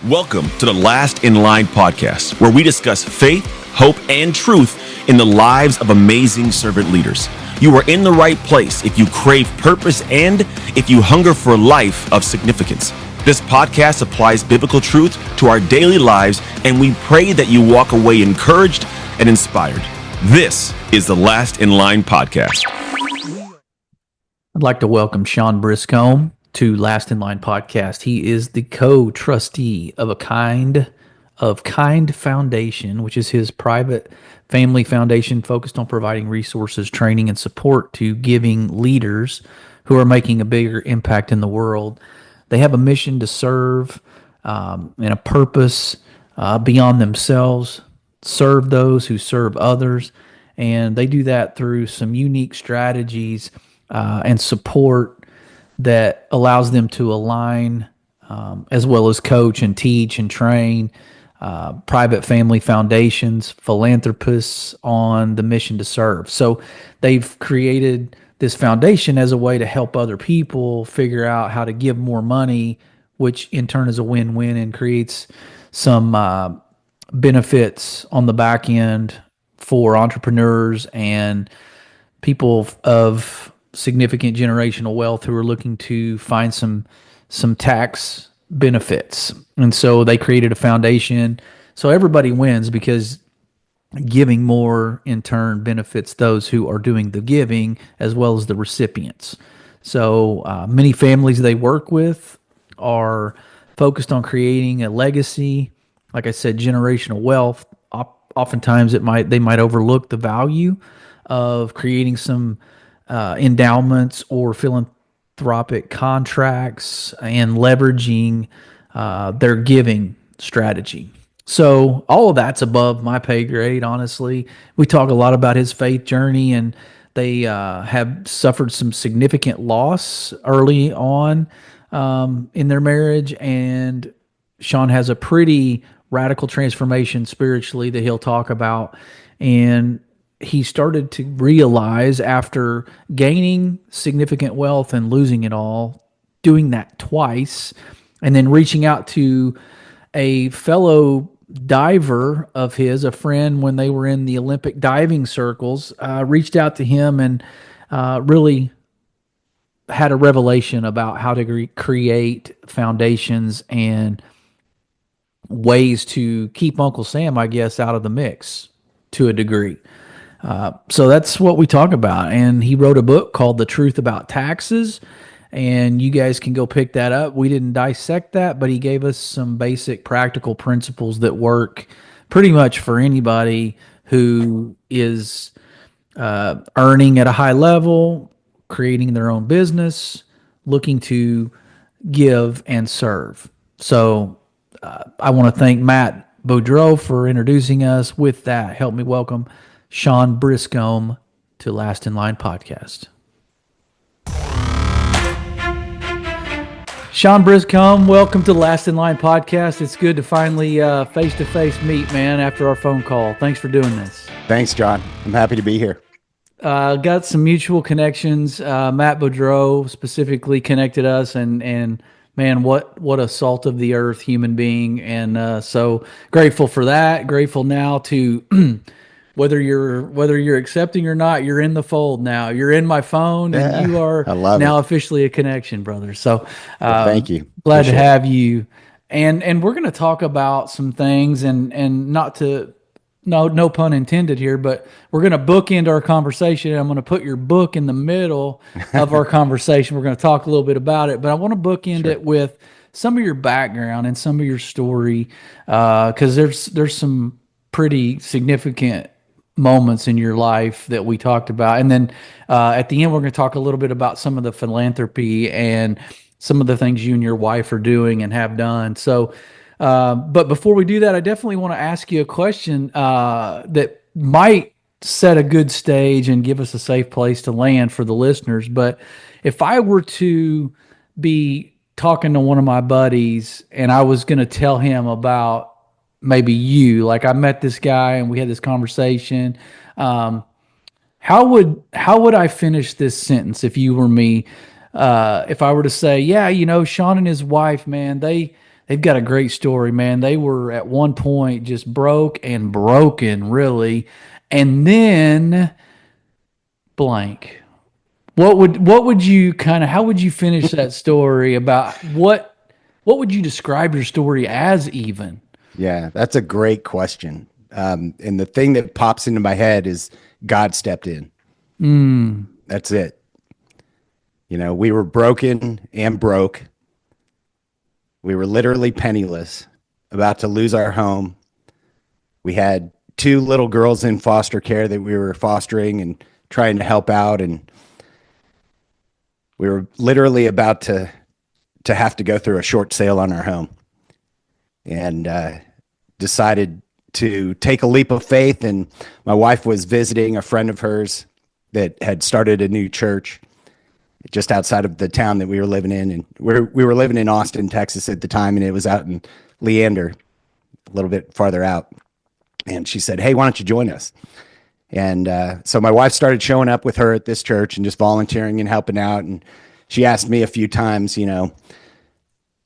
Welcome to the Last in Line podcast, where we discuss faith, hope, and truth in the lives of amazing servant leaders. You are in the right place if you crave purpose and if you hunger for a life of significance. This podcast applies biblical truth to our daily lives, and we pray that you walk away encouraged and inspired. This is the Last in Line podcast. I'd like to welcome Sean Briscombe to Last in Line podcast. He is the co-trustee of Kind Foundation, which is his private family foundation focused on providing resources, training, and support to giving leaders who are making a bigger impact in the world. They have a mission to serve and a purpose beyond themselves, serve those who serve others, and they do that through some unique strategies and support that allows them to align as well as coach and teach and train private family foundations, philanthropists on the mission to serve. So they've created this foundation as a way to help other people figure out how to give more money, which in turn is a win-win and creates some benefits on the back end for entrepreneurs and people of significant generational wealth who are looking to find some tax benefits. And so they created a foundation. So everybody wins because giving more in turn benefits those who are doing the giving as well as the recipients. So many families they work with are focused on creating a legacy. Like I said, generational wealth. Oftentimes they might overlook the value of creating some endowments or philanthropic contracts and leveraging their giving strategy. So all of that's above my pay grade, honestly. We talk a lot about his faith journey, and they have suffered some significant loss early on in their marriage, and Sean has a pretty radical transformation spiritually that he'll talk about, and he started to realize after gaining significant wealth and losing it all, doing that twice, and then reaching out to a fellow diver of his, a friend when they were in the Olympic diving circles, reached out to him and really had a revelation about how to create foundations and ways to keep Uncle Sam, I guess, out of the mix to a degree. So that's what we talk about. And he wrote a book called The Truth About Taxes, and you guys can go pick that up. We didn't dissect that, but he gave us some basic practical principles that work pretty much for anybody who is earning at a high level, creating their own business, looking to give and serve. So I want to thank Matt Boudreau for introducing us. With that, help me welcome Sean Briscombe to Last in Line podcast. Sean Briscombe, welcome to Last in Line podcast. It's good to finally face-to-face meet, man, after our phone call. Thanks for doing this. Thanks, John. I'm happy to be here. Got some mutual connections. Matt Boudreau specifically connected us, and man, what a salt of the earth human being. And so grateful for that. Grateful now to whether you're accepting or not, you're in the fold now. You're in my phone, and you are now officially a connection, brother. So thank you. Glad to have you. And we're going to talk about some things, and not to no pun intended here, but we're going to bookend our conversation. I'm going to put your book in the middle of our conversation. We're going to talk a little bit about it, but I want to bookend it with some of your background and some of your story, because there's some pretty significant moments in your life that we talked about. And then at the end, we're going to talk a little bit about some of the philanthropy and some of the things you and your wife are doing and have done. So, but before we do that, I definitely want to ask you a question that might set a good stage and give us a safe place to land for the listeners. But if I were to be talking to one of my buddies and I was going to tell him about maybe you, like I met this guy and we had this conversation, how would I finish this sentence if you were me? If I were to say, yeah, Sean and his wife, man, they they've got a great story, man. They were at one point just broke and broken, really. And then blank. What would you kind of how would you finish that story about what would you describe your story as even? Yeah, that's a great question. And the thing that pops into my head is God stepped in. That's it. We were broken and broke. We were literally penniless, about to lose our home. We had two little girls in foster care that we were fostering and trying to help out. And we were literally about to have to go through a short sale on our home, and decided to take a leap of faith. And my wife was visiting a friend of hers that had started a new church just outside of the town that we were living in. And we were living in Austin, Texas at the time, and it was out in Leander, a little bit farther out. And she said, "Hey, why don't you join us?" And so my wife started showing up with her at this church and just volunteering and helping out. And she asked me a few times, do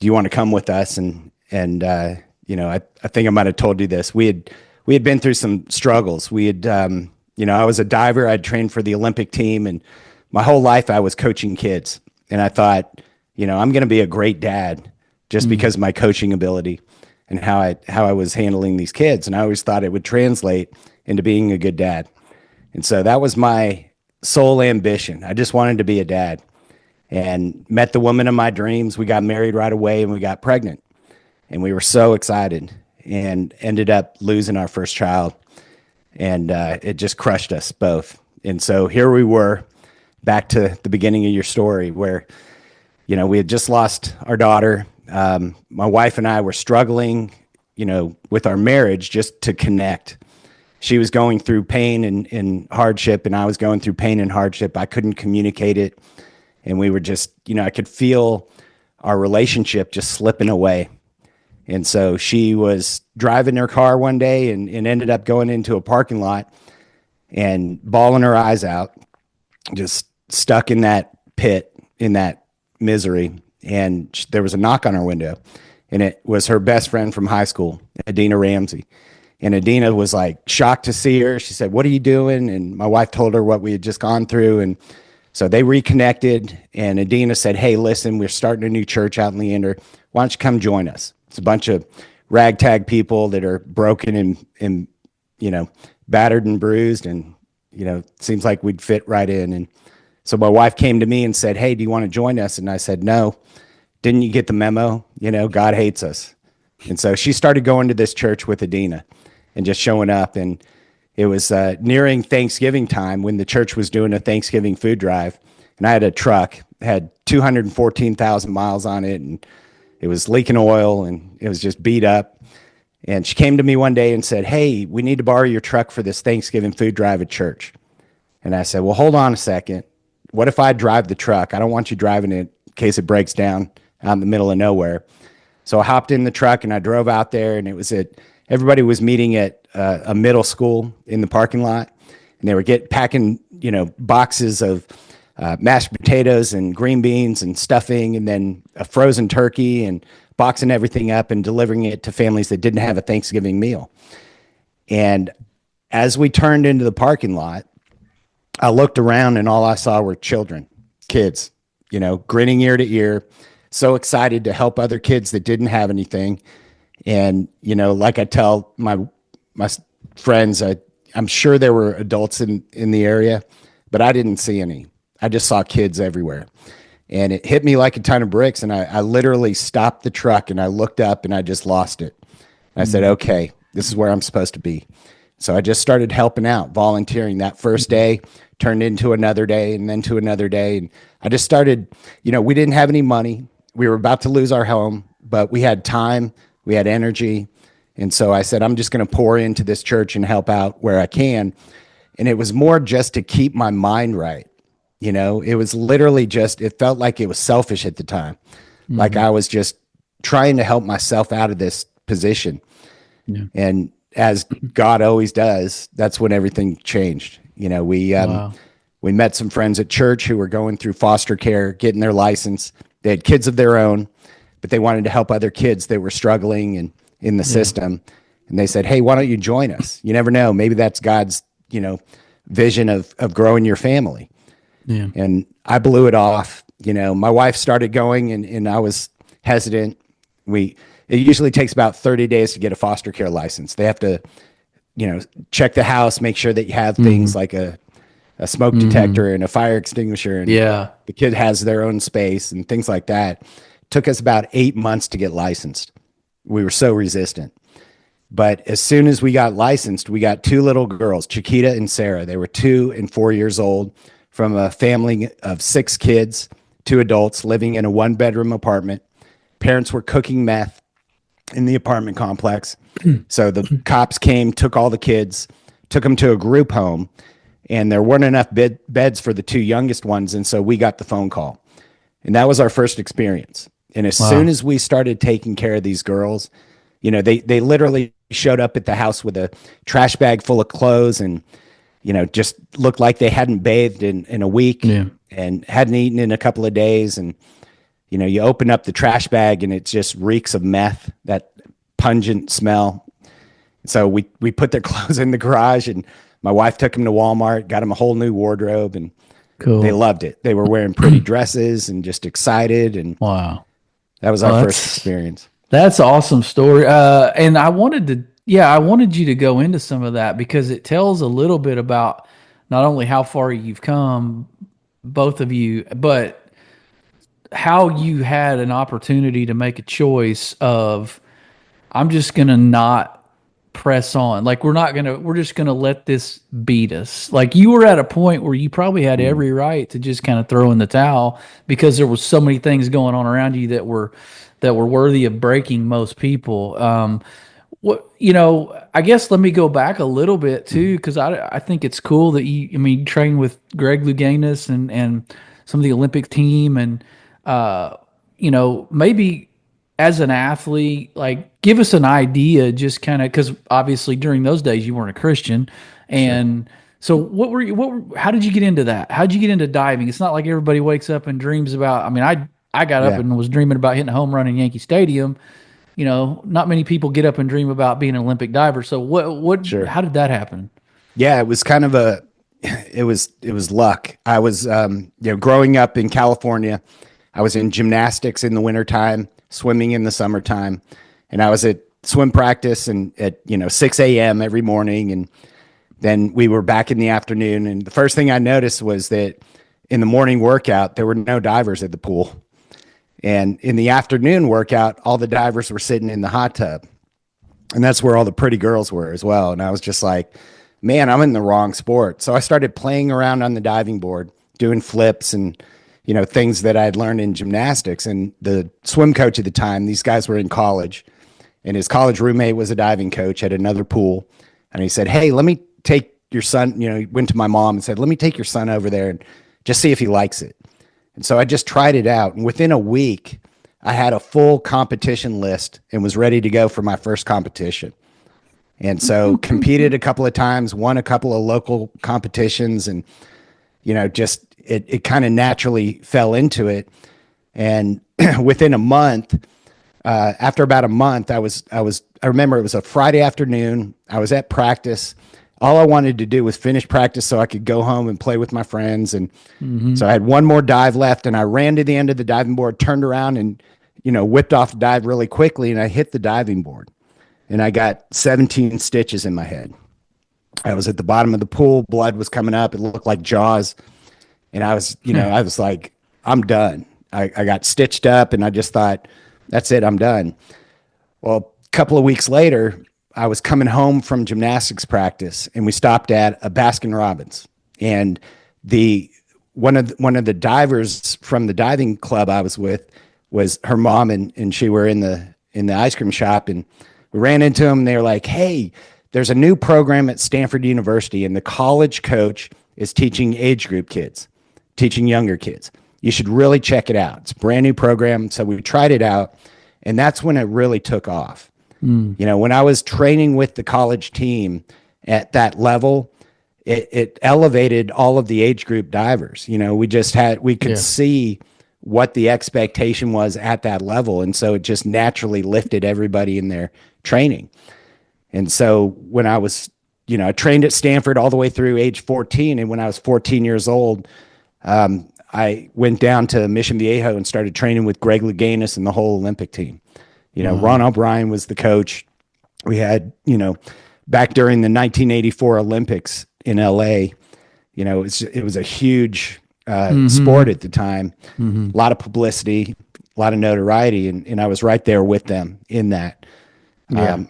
you want to come with us? And I think I might have told you this. We had been through some struggles. We had, I was a diver. I'd trained for the Olympic team, and my whole life I was coaching kids. And I thought, I'm going to be a great dad just because of my coaching ability and how I was handling these kids. And I always thought it would translate into being a good dad. And so that was my sole ambition. I just wanted to be a dad, and met the woman of my dreams. We got married right away, and we got pregnant, and we were so excited, and ended up losing our first child. And it just crushed us both. And so here we were, back to the beginning of your story, where, we had just lost our daughter. My wife and I were struggling, with our marriage just to connect. She was going through pain and hardship, and I was going through pain and hardship. I couldn't communicate it. And we were just, I could feel our relationship just slipping away. And so she was driving her car one day and ended up going into a parking lot and bawling her eyes out, just stuck in that pit, in that misery. And there was a knock on her window, and it was her best friend from high school, Adina Ramsey. And Adina was like shocked to see her. She said, "What are you doing?" And my wife told her what we had just gone through. And so they reconnected, and Adina said, "Hey, listen, we're starting a new church out in Leander. Why don't you come join us? It's a bunch of ragtag people that are broken and battered and bruised, and, it seems like we'd fit right in." And so my wife came to me and said, "Hey, do you want to join us?" And I said, "No. Didn't you get the memo? God hates us." And so she started going to this church with Adina and just showing up. And it was nearing Thanksgiving time when the church was doing a Thanksgiving food drive. And I had a truck, had 214,000 miles on it, and it was leaking oil, and it was just beat up. And she came to me one day and said, "Hey, we need to borrow your truck for this Thanksgiving food drive at church." And I said, "Well, hold on a second. What if I drive the truck? I don't want you driving it in case it breaks down out in the middle of nowhere." So I hopped in the truck and I drove out there, and everybody was meeting at a middle school in the parking lot, and they were packing, boxes of mashed potatoes and green beans and stuffing, and then a frozen turkey, and boxing everything up and delivering it to families that didn't have a Thanksgiving meal. And as we turned into the parking lot, I looked around, and all I saw were kids, grinning ear to ear, so excited to help other kids that didn't have anything. And, like I tell my friends, I'm sure there were adults in the area, but I didn't see any. I just saw kids everywhere. And it hit me like a ton of bricks. And I literally stopped the truck, and I looked up, and I just lost it. And I said, "Okay, this is where I'm supposed to be." So I just started helping out, volunteering. That first day turned into another day, and then to another day. And I just started, we didn't have any money. We were about to lose our home, but we had time, we had energy. And so I said, I'm just going to pour into this church and help out where I can. And it was more just to keep my mind right. It was literally it felt like it was selfish at the time. Mm-hmm. Like I was just trying to help myself out of this position. Yeah. And as God always does, that's when everything changed. We met some friends at church who were going through foster care, getting their license. They had kids of their own, but they wanted to help other kids that were struggling and in the system. And they said, hey, why don't you join us? You never know. Maybe that's God's, vision of growing your family. Yeah. And I blew it off. My wife started going and I was hesitant. It usually takes about 30 days to get a foster care license. They have to, check the house, make sure that you have things like a smoke detector and a fire extinguisher. And the kid has their own space and things like that. Took us about 8 months to get licensed. We were so resistant. But as soon as we got licensed, we got 2 little girls, Chiquita and Sarah. They were 2 and 4 years old from a family of 6 kids, 2 adults living in a 1-bedroom apartment. Parents were cooking meth in the apartment complex. So the cops came, took all the kids, took them to a group home, and there weren't enough beds for the 2 youngest ones. And so we got the phone call. And that was our first experience. And as soon as we started taking care of these girls, they literally showed up at the house with a trash bag full of clothes and, just looked like they hadn't bathed in a week and hadn't eaten in a couple of days. And, you open up the trash bag and it just reeks of meth, that pungent smell. So we put their clothes in the garage, and my wife took them to Walmart, got them a whole new wardrobe, and they loved it. They were wearing pretty dresses and just excited. And that was our first experience. That's an awesome story. And I wanted you to go into some of that because it tells a little bit about not only how far you've come, both of you, but how you had an opportunity to make a choice of, I'm just going to not press on. Like, we're just going to let this beat us. Like, you were at a point where you probably had every right to just kind of throw in the towel because there was so many things going on around you that were worthy of breaking most people. I guess let me go back a little bit too, because I think it's cool that you train with Greg Louganis and some of the Olympic team, and maybe as an athlete, like, give us an idea, just kind of, because obviously during those days you weren't a Christian, and so how did you get into that? How did you get into diving? It's not like everybody wakes up and dreams about. I mean, I got up and was dreaming about hitting a home run in Yankee Stadium. Not many people get up and dream about being an Olympic diver. So how did that happen? Yeah, it was kind of it was luck. I was, growing up in California, I was in gymnastics in the wintertime, swimming in the summertime. And I was at swim practice and at, 6 a.m. every morning. And then we were back in the afternoon. And the first thing I noticed was that in the morning workout, there were no divers at the pool. And in the afternoon workout, all the divers were sitting in the hot tub. And that's where all the pretty girls were as well. And I was just like, man, I'm in the wrong sport. So I started playing around on the diving board, doing flips and, things that I'd learned in gymnastics. And the swim coach at the time, these guys were in college, and his college roommate was a diving coach at another pool. And he said, hey, let me take your son, he went to my mom and said, let me take your son over there and just see if he likes it. And so I just tried it out. And within a week, I had a full competition list and was ready to go for my first competition. And so competed a couple of times, won a couple of local competitions, and, just it kind of naturally fell into it. And within a month, after about a month, I remember it was a Friday afternoon. I was at practice. All I wanted to do was finish practice so I could go home and play with my friends. And so I had one more dive left, and I ran to the end of the diving board, turned around and, whipped off the dive really quickly. And I hit the diving board, and I got 17 stitches in my head. I was at the bottom of the pool. Blood was coming up. It looked like Jaws. And I was, I was like, I'm done. I got stitched up, and I just thought, that's it, I'm done. Well, a couple of weeks later, I was coming home from gymnastics practice, and we stopped at a Baskin Robbins. And one of the divers from the diving club I was with was her mom and she were in the ice cream shop, and we ran into them. And they were like, hey, there's a new program at Stanford University, and the college coach is teaching age group kids, teaching younger kids. You should really check it out. It's a brand new program. So we tried it out, and that's when it really took off. When I was training with the college team at that level, it elevated all of the age group divers. We could see what the expectation was at that level. And so it just naturally lifted everybody in their training. And so when I was, I trained at Stanford all the way through age 14. And when I was 14 years old, I went down to Mission Viejo and started training with Greg Louganis and the whole Olympic team. Ron O'Brien was the coach. We had, back during the 1984 Olympics in LA, it was a huge sport at the time, a lot of publicity, a lot of notoriety. And I was right there with them in that. And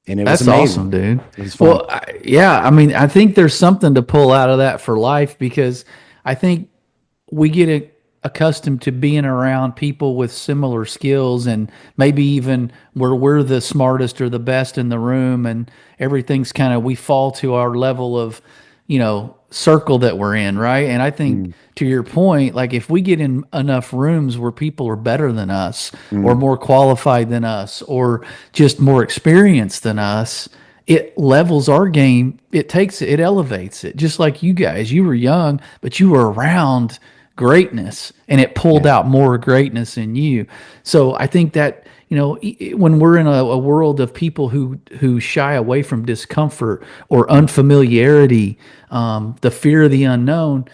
it was amazing. Awesome, dude. It was fun. Well, I think there's something to pull out of that for life, because I think we get accustomed to being around people with similar skills, and maybe even where we're the smartest or the best in the room, and everything's we fall to our level of, circle that we're in, right? And I think to your point, like if we get in enough rooms where people are better than us or more qualified than us or just more experienced than us, it levels our game. It elevates it. Just like you guys, you were young, but you were around greatness, and it pulled out more greatness in you. So I think that, when we're in a world of people who shy away from discomfort or unfamiliarity, the fear of the unknown,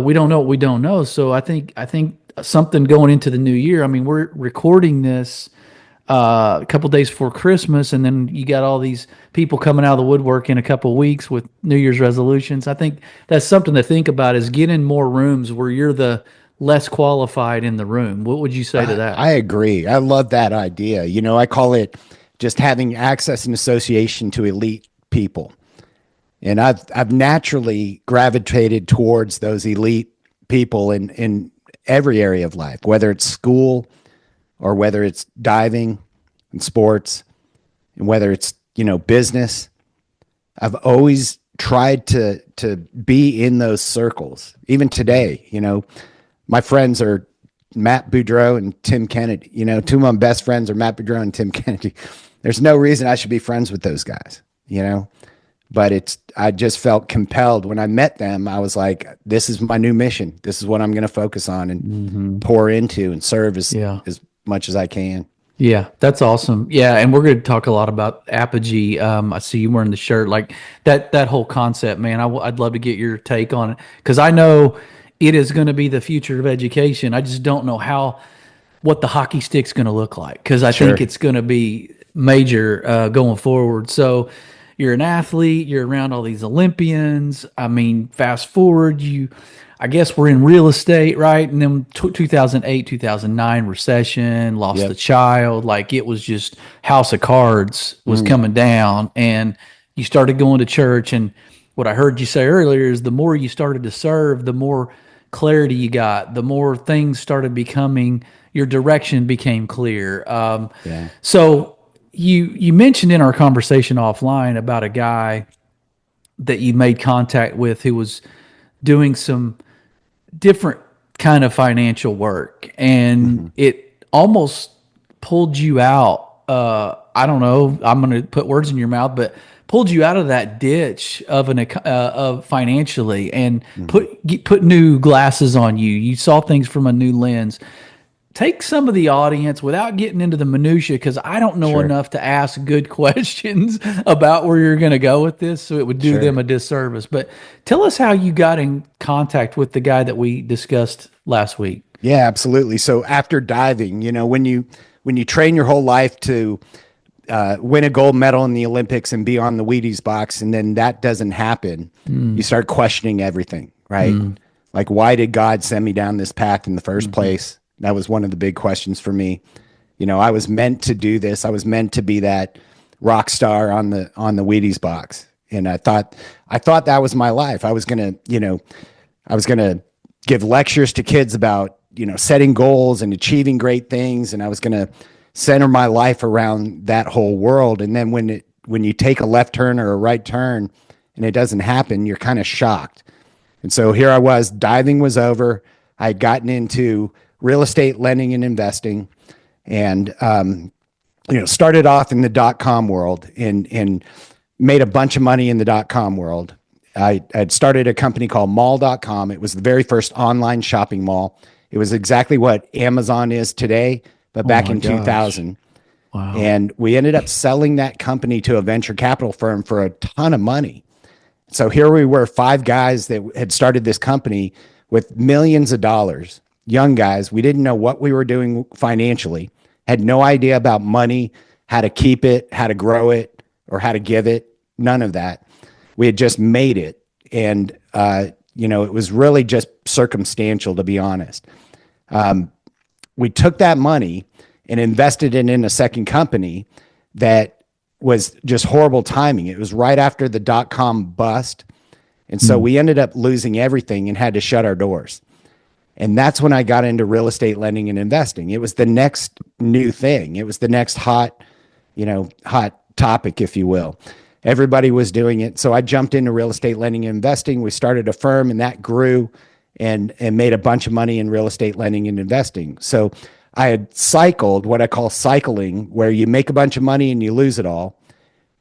we don't know what we don't know. So I think something going into the new year. I mean, we're recording this a couple days before Christmas, and then you got all these people coming out of the woodwork in a couple of weeks with New Year's resolutions. I think that's something to think about, is get in more rooms where you're the less qualified in the room. What would you say to that? I agree. I love that idea. I call it just having access and association to elite people. And I've naturally gravitated towards those elite people in every area of life, whether it's school or whether it's diving and sports, and whether it's, business. I've always tried to be in those circles. Even today, my friends are Matt Boudreau and Tim Kennedy. Two of my best friends are Matt Boudreau and Tim Kennedy. There's no reason I should be friends with those guys, but I just felt compelled when I met them. I was like, this is my new mission. This is what I'm going to focus on and pour into and serve as much as I can. Yeah, that's awesome. Yeah, and we're going to talk a lot about Apogee. I see you wearing the shirt, like that whole concept, man. I'd love to get your take on it, because I know it is going to be the future of education. I just don't know what the hockey stick's going to look like, because I think it's going to be major going forward. So you're an athlete, you're around all these Olympians. I mean, fast forward, I guess we're in real estate, right? And then 2008, 2009 recession, lost a child. Like, it was just house of cards was coming down, and you started going to church. And what I heard you say earlier is the more you started to serve, the more clarity you got, the more things started becoming, your direction became clear. So you mentioned in our conversation offline about a guy that you made contact with who was doing some different kind of financial work, and it almost pulled you out. I don't know, I'm going to put words in your mouth, but pulled you out of that ditch of financially, and put new glasses on you. You saw things from a new lens. Take some of the audience, without getting into the minutia, because I don't know enough to ask good questions about where you're going to go with this, so it would do them a disservice. But tell us how you got in contact with the guy that we discussed last week. Yeah, absolutely. So after diving, when you train your whole life to win a gold medal in the Olympics and be on the Wheaties box, and then that doesn't happen, you start questioning everything, right? Like, why did God send me down this path in the first place? That was one of the big questions for me. I was meant to do this. I was meant to be that rock star on the Wheaties box. And I thought that was my life. I was going to give lectures to kids about, setting goals and achieving great things. And I was going to center my life around that whole world. And then when you take a left turn or a right turn and it doesn't happen, you're kind of shocked. And so here I was, diving was over. I had gotten into real estate lending and investing, and started off in the .com world and made a bunch of money in the .com world. I had started a company called mall.com. It was the very first online shopping mall It was exactly what Amazon is today, but back in 2000. Wow. And we ended up selling that company to a venture capital firm for a ton of money. So here we were, 5 guys that had started this company with millions of dollars, young guys. We didn't know what we were doing financially, had no idea about money, how to keep it, how to grow it, or how to give it. None of that. We had just made it. And, it was really just circumstantial, to be honest. We took that money and invested it in a second company that was just horrible timing. It was right after the dot-com bust. And so we ended up losing everything and had to shut our doors. And that's when I got into real estate lending and investing. It was the next new thing. It was the next hot topic, if you will. Everybody was doing it. So I jumped into real estate lending and investing. We started a firm and that grew and made a bunch of money in real estate lending and investing. So I had cycled what I call cycling, where you make a bunch of money and you lose it all.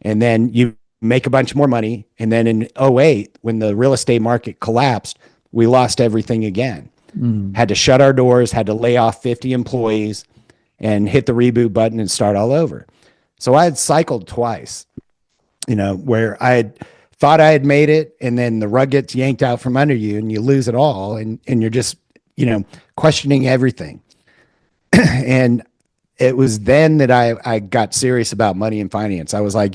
And then you make a bunch more money. And then in '08, when the real estate market collapsed, we lost everything again. Had to shut our doors, had to lay off 50 employees and hit the reboot button and start all over. So I had cycled twice, where I had thought I had made it, and then the rug gets yanked out from under you and you lose it all. And you're just, questioning everything. And it was then that I got serious about money and finance. I was like,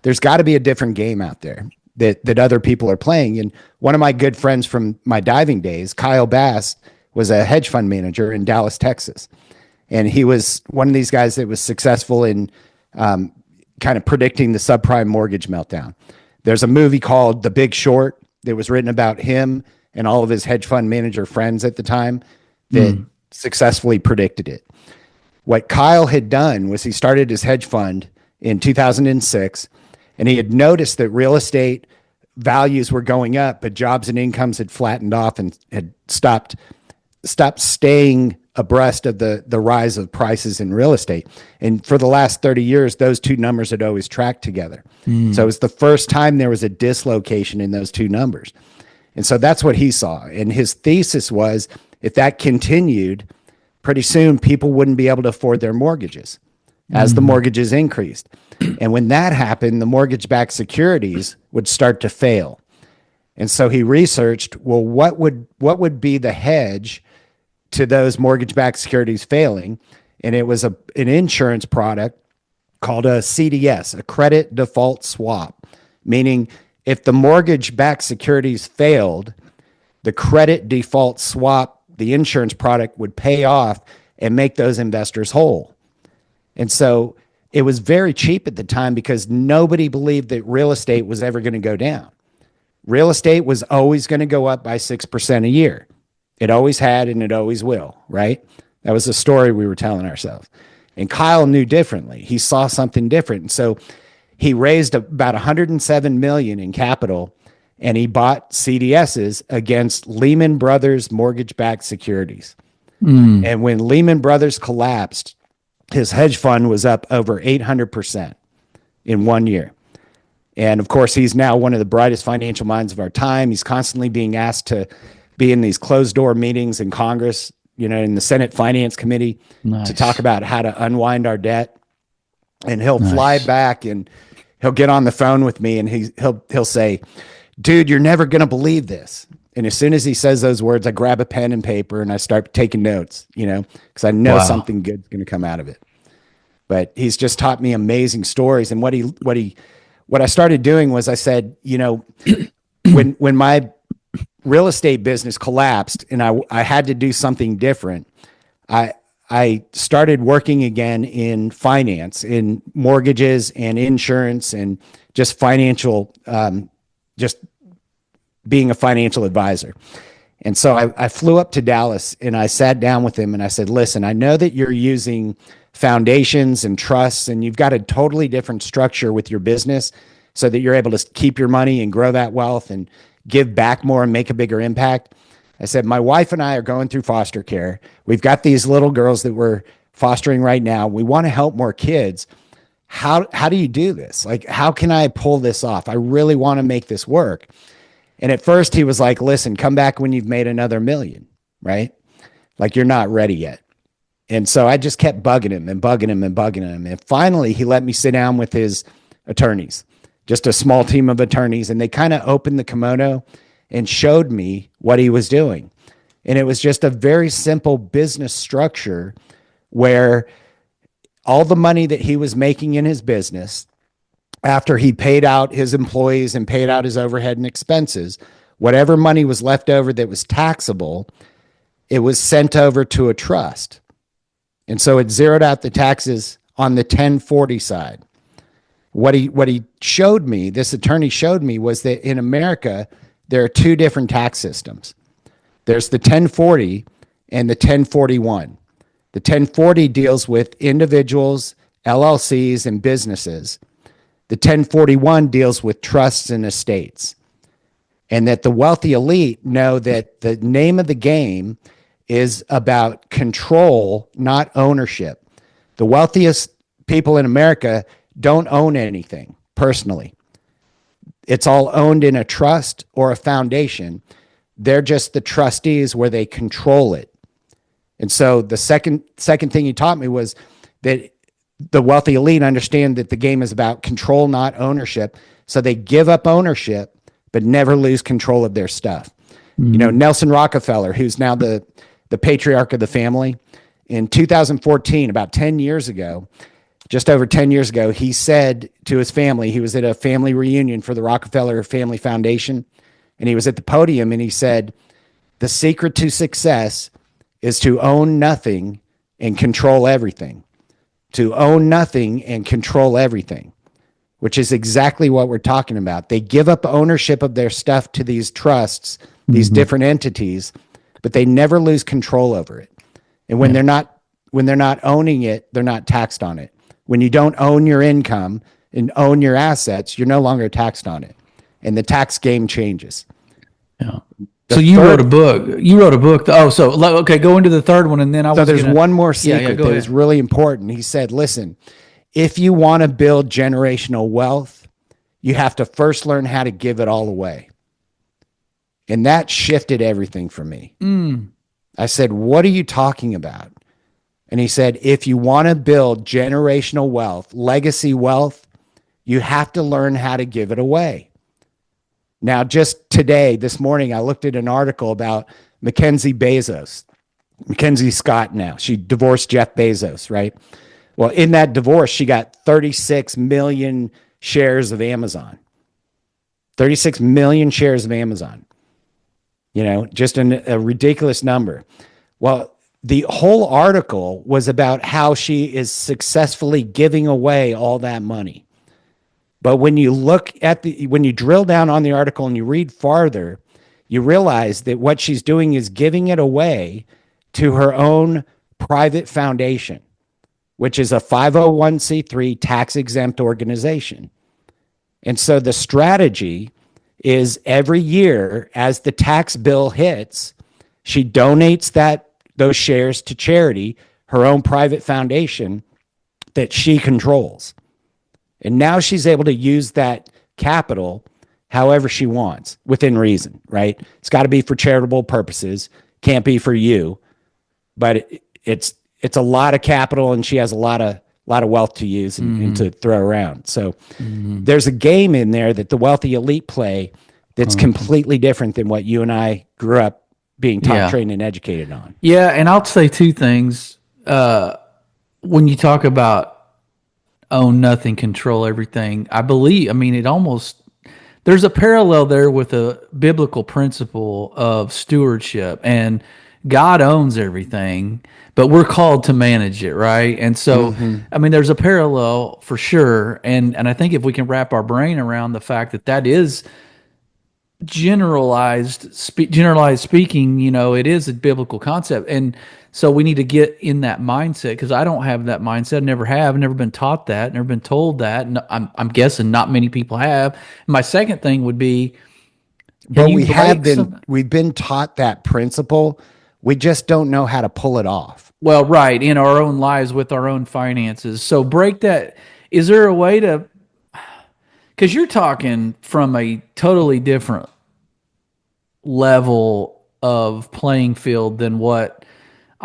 there's got to be a different game out there that other people are playing. And one of my good friends from my diving days, Kyle Bass, was a hedge fund manager in Dallas, Texas. And he was one of these guys that was successful in kind of predicting the subprime mortgage meltdown. There's a movie called The Big Short that was written about him and all of his hedge fund manager friends at the time that successfully predicted it. What Kyle had done was he started his hedge fund in 2006, and he had noticed that real estate values were going up, but jobs and incomes had flattened off and had stopped staying abreast of the rise of prices in real estate. And for the last 30 years, those two numbers had always tracked together. So it was the first time there was a dislocation in those two numbers. And so that's what he saw. And his thesis was, if that continued, pretty soon people wouldn't be able to afford their mortgages as the mortgages increased. And when that happened, the mortgage-backed securities would start to fail. And so he researched, well, what would be the hedge to those mortgage-backed securities failing? And it was an insurance product called a CDS, a credit default swap, meaning if the mortgage-backed securities failed, the credit default swap, the insurance product, would pay off and make those investors whole. And so it was very cheap at the time because nobody believed that real estate was ever going to go down. Real estate was always going to go up by 6% a year. It always had, and it always will, right? That was the story we were telling ourselves. And Kyle knew differently. He saw something different. And so he raised about $107 million in capital, and he bought CDSs against Lehman Brothers mortgage-backed securities. And when Lehman Brothers collapsed, his hedge fund was up over 800% in 1 year. And of course, he's now one of the brightest financial minds of our time. He's constantly being asked to be in these closed door meetings in Congress, in the Senate Finance Committee, to talk about how to unwind our debt. And he'll fly back and he'll get on the phone with me and he'll say, "Dude, you're never going to believe this." And as soon as he says those words, I grab a pen and paper and I start taking notes, because I know something good's going to come out of it. But he's just taught me amazing stories. And what I started doing was I said, when my real estate business collapsed and I had to do something different, I started working again in finance, in mortgages and insurance and just financial, just being a financial advisor. And so I flew up to Dallas and I sat down with him and I said, "Listen, I know that you're using foundations and trusts and you've got a totally different structure with your business so that you're able to keep your money and grow that wealth and give back more and make a bigger impact." I said, "My wife and I are going through foster care. We've got these little girls that we're fostering right now. We want to help more kids. How do you do this? Like, how can I pull this off? I really want to make this work." And at first he was like, "Listen, come back when you've made another million," right? Like, you're not ready yet. And so I just kept bugging him and bugging him and bugging him. And finally, he let me sit down with his attorneys, just a small team of attorneys. And they kind of opened the kimono and showed me what he was doing. And it was just a very simple business structure where all the money that he was making in his business, after he paid out his employees and paid out his overhead and expenses, whatever money was left over that was taxable, it was sent over to a trust. And so it zeroed out the taxes on the 1040 side. What he showed me, this attorney showed me, was that in America, there are two different tax systems. There's the 1040 and the 1041. The 1040 deals with individuals, LLCs, and businesses. The 1041 deals with trusts and estates. And that the wealthy elite know that the name of the game is about control, not ownership. The wealthiest people in America don't own anything personally. It's all owned in a trust or a foundation. They're just the trustees where they control it. And so the second thing he taught me was that the wealthy elite understand that the game is about control, not ownership. So they give up ownership, but never lose control of their stuff. Mm-hmm. You know, Nelson Rockefeller, who's now the patriarch of the family, in 2014, about 10 years ago, just over 10 years ago, he said to his family, he was at a family reunion for the Rockefeller Family Foundation, and he was at the podium, and he said, the secret to success is to own nothing and control everything. To own nothing and control everything, which is exactly what we're talking about. They give up ownership of their stuff to these trusts, these different entities, but they never lose control over it. And when they're not owning it, they're not taxed on it. When you don't own your income and own your assets, you're no longer taxed on it. And the tax game changes. Yeah. So you wrote a book. Oh, so okay, go into the third one, and then there's one more secret that is really important. He said, listen, if you want to build generational wealth, you have to first learn how to give it all away. And that shifted everything for me. I said, what are you talking about? And he said, if you want to build generational wealth, legacy wealth, you have to learn how to give it away. Now, just today, this morning, I looked at an article about Mackenzie Scott now. She divorced Jeff Bezos, right? Well, in that divorce, she got 36 million shares of Amazon. 36 million shares of Amazon. You know, just a ridiculous number. Well, the whole article was about how she is successfully giving away all that money. But when you when you drill down on the article and you read farther, you realize that what she's doing is giving it away to her own private foundation, which is a 501c3 tax-exempt organization. And so the strategy is every year as the tax bill hits, she donates those shares to charity, her own private foundation that she controls. And now she's able to use that capital however she wants, within reason, right? It's got to be for charitable purposes, can't be for you, but it's a lot of capital, and she has a lot of wealth to use and to throw around. So there's a game in there that the wealthy elite play that's completely different than what you and I grew up being taught, trained, and educated on. Yeah, and I'll say two things. When you talk about own nothing, control everything, there's a parallel there with a biblical principle of stewardship, and God owns everything, but we're called to manage it, right? And so, there's a parallel for sure, and I think if we can wrap our brain around the fact that is generalized speaking, it is a biblical concept, and so we need to get in that mindset, because I don't have that mindset. Never have. Never been taught that. Never been told that. And I'm guessing not many people have. My second thing would be, but we've been taught that principle. We just don't know how to pull it off. Well, right, in our own lives with our own finances. So break that. Is there a way to? Because you're talking from a totally different level of playing field than what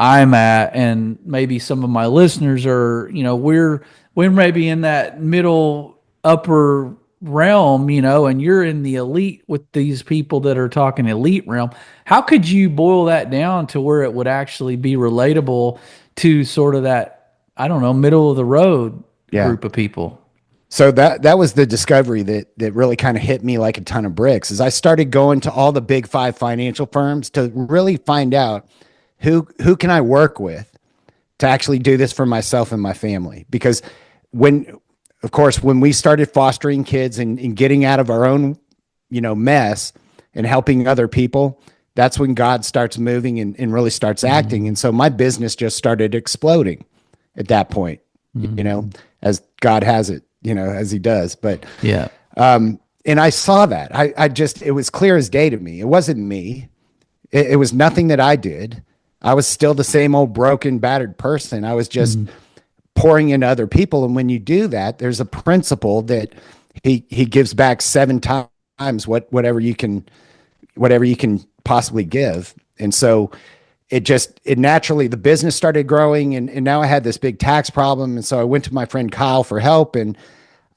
I'm at, and maybe some of my listeners are, we're maybe in that middle upper realm, and you're in the elite with these people that are talking elite realm. How could you boil that down to where it would actually be relatable to sort of that, I don't know, middle of the road Yeah. group of people? So that was the discovery that really kind of hit me like a ton of bricks. As I started going to all the big 5 financial firms to really find out who can I work with to actually do this for myself and my family. Because of course, when we started fostering kids and getting out of our own, mess and helping other people, that's when God starts moving and really starts acting. And so my business just started exploding at that point, as God has it, as he does. But Yeah. and I saw that. It was clear as day to me. It wasn't me. It was nothing that I did. I was still the same old broken, battered person. I was just pouring into other people. And when you do that, there's a principle that he gives back 7 times whatever you can possibly give. And so it naturally, the business started growing, and now I had this big tax problem. And so I went to my friend Kyle for help, and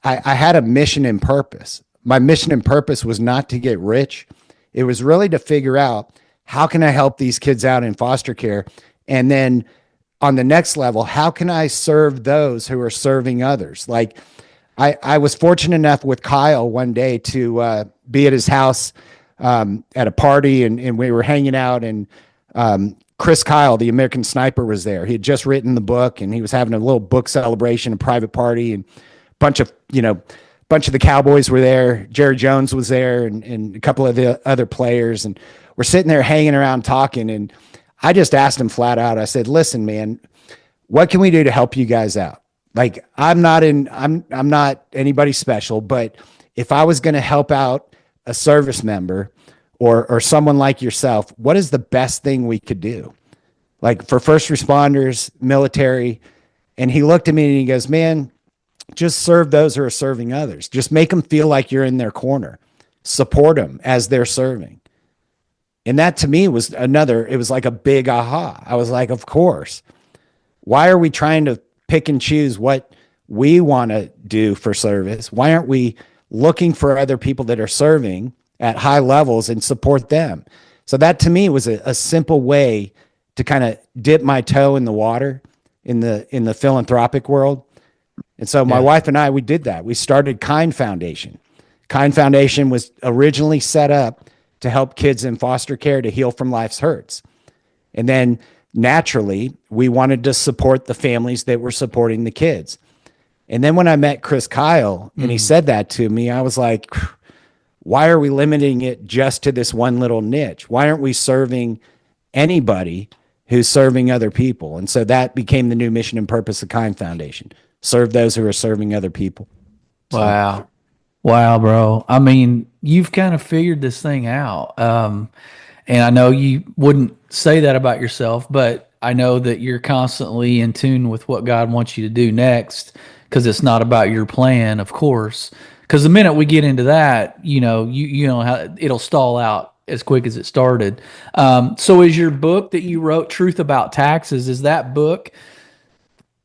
I had a mission and purpose. My mission and purpose was not to get rich. It was really to figure out, how can I help these kids out in foster care? And then on the next level, how can I serve those who are serving others? Like I was fortunate enough with Kyle one day to be at his house at a party, and we were hanging out, and Chris Kyle, the American Sniper, was there. He had just written the book, and he was having a little book celebration, a private party, and bunch of the Cowboys were there. Jerry Jones was there, and a couple of the other players, and we're sitting there hanging around talking. And I just asked him flat out. I said, "Listen, man, what can we do to help you guys out? Like, I'm not anybody special, but if I was going to help out a service member or someone like yourself, what is the best thing we could do? Like for first responders, military." And he looked at me and he goes, "Man, just serve those who are serving others. Just make them feel like you're in their corner. Support them as they're serving." And that to me was it was like a big aha. I was like, of course. Why are we trying to pick and choose what we want to do for service? Why aren't we looking for other people that are serving at high levels and support them? So that to me was a simple way to kind of dip my toe in the water in the philanthropic world. And so my wife and I, we did that. We started Kind Foundation. Kind Foundation was originally set up to help kids in foster care to heal from life's hurts. And then naturally, we wanted to support the families that were supporting the kids. And then when I met Chris Kyle and he said that to me, I was like, why are we limiting it just to this one little niche? Why aren't we serving anybody who's serving other people? And so that became the new mission and purpose of Kind Foundation. Serve those who are serving other people. So, Wow, bro. I mean, you've kind of figured this thing out. And I know you wouldn't say that about yourself, but I know that you're constantly in tune with what God wants you to do next, because it's not about your plan, of course. Because the minute we get into that, you know how it'll stall out as quick as it started. So is your book that you wrote, Truth About Taxes, is that book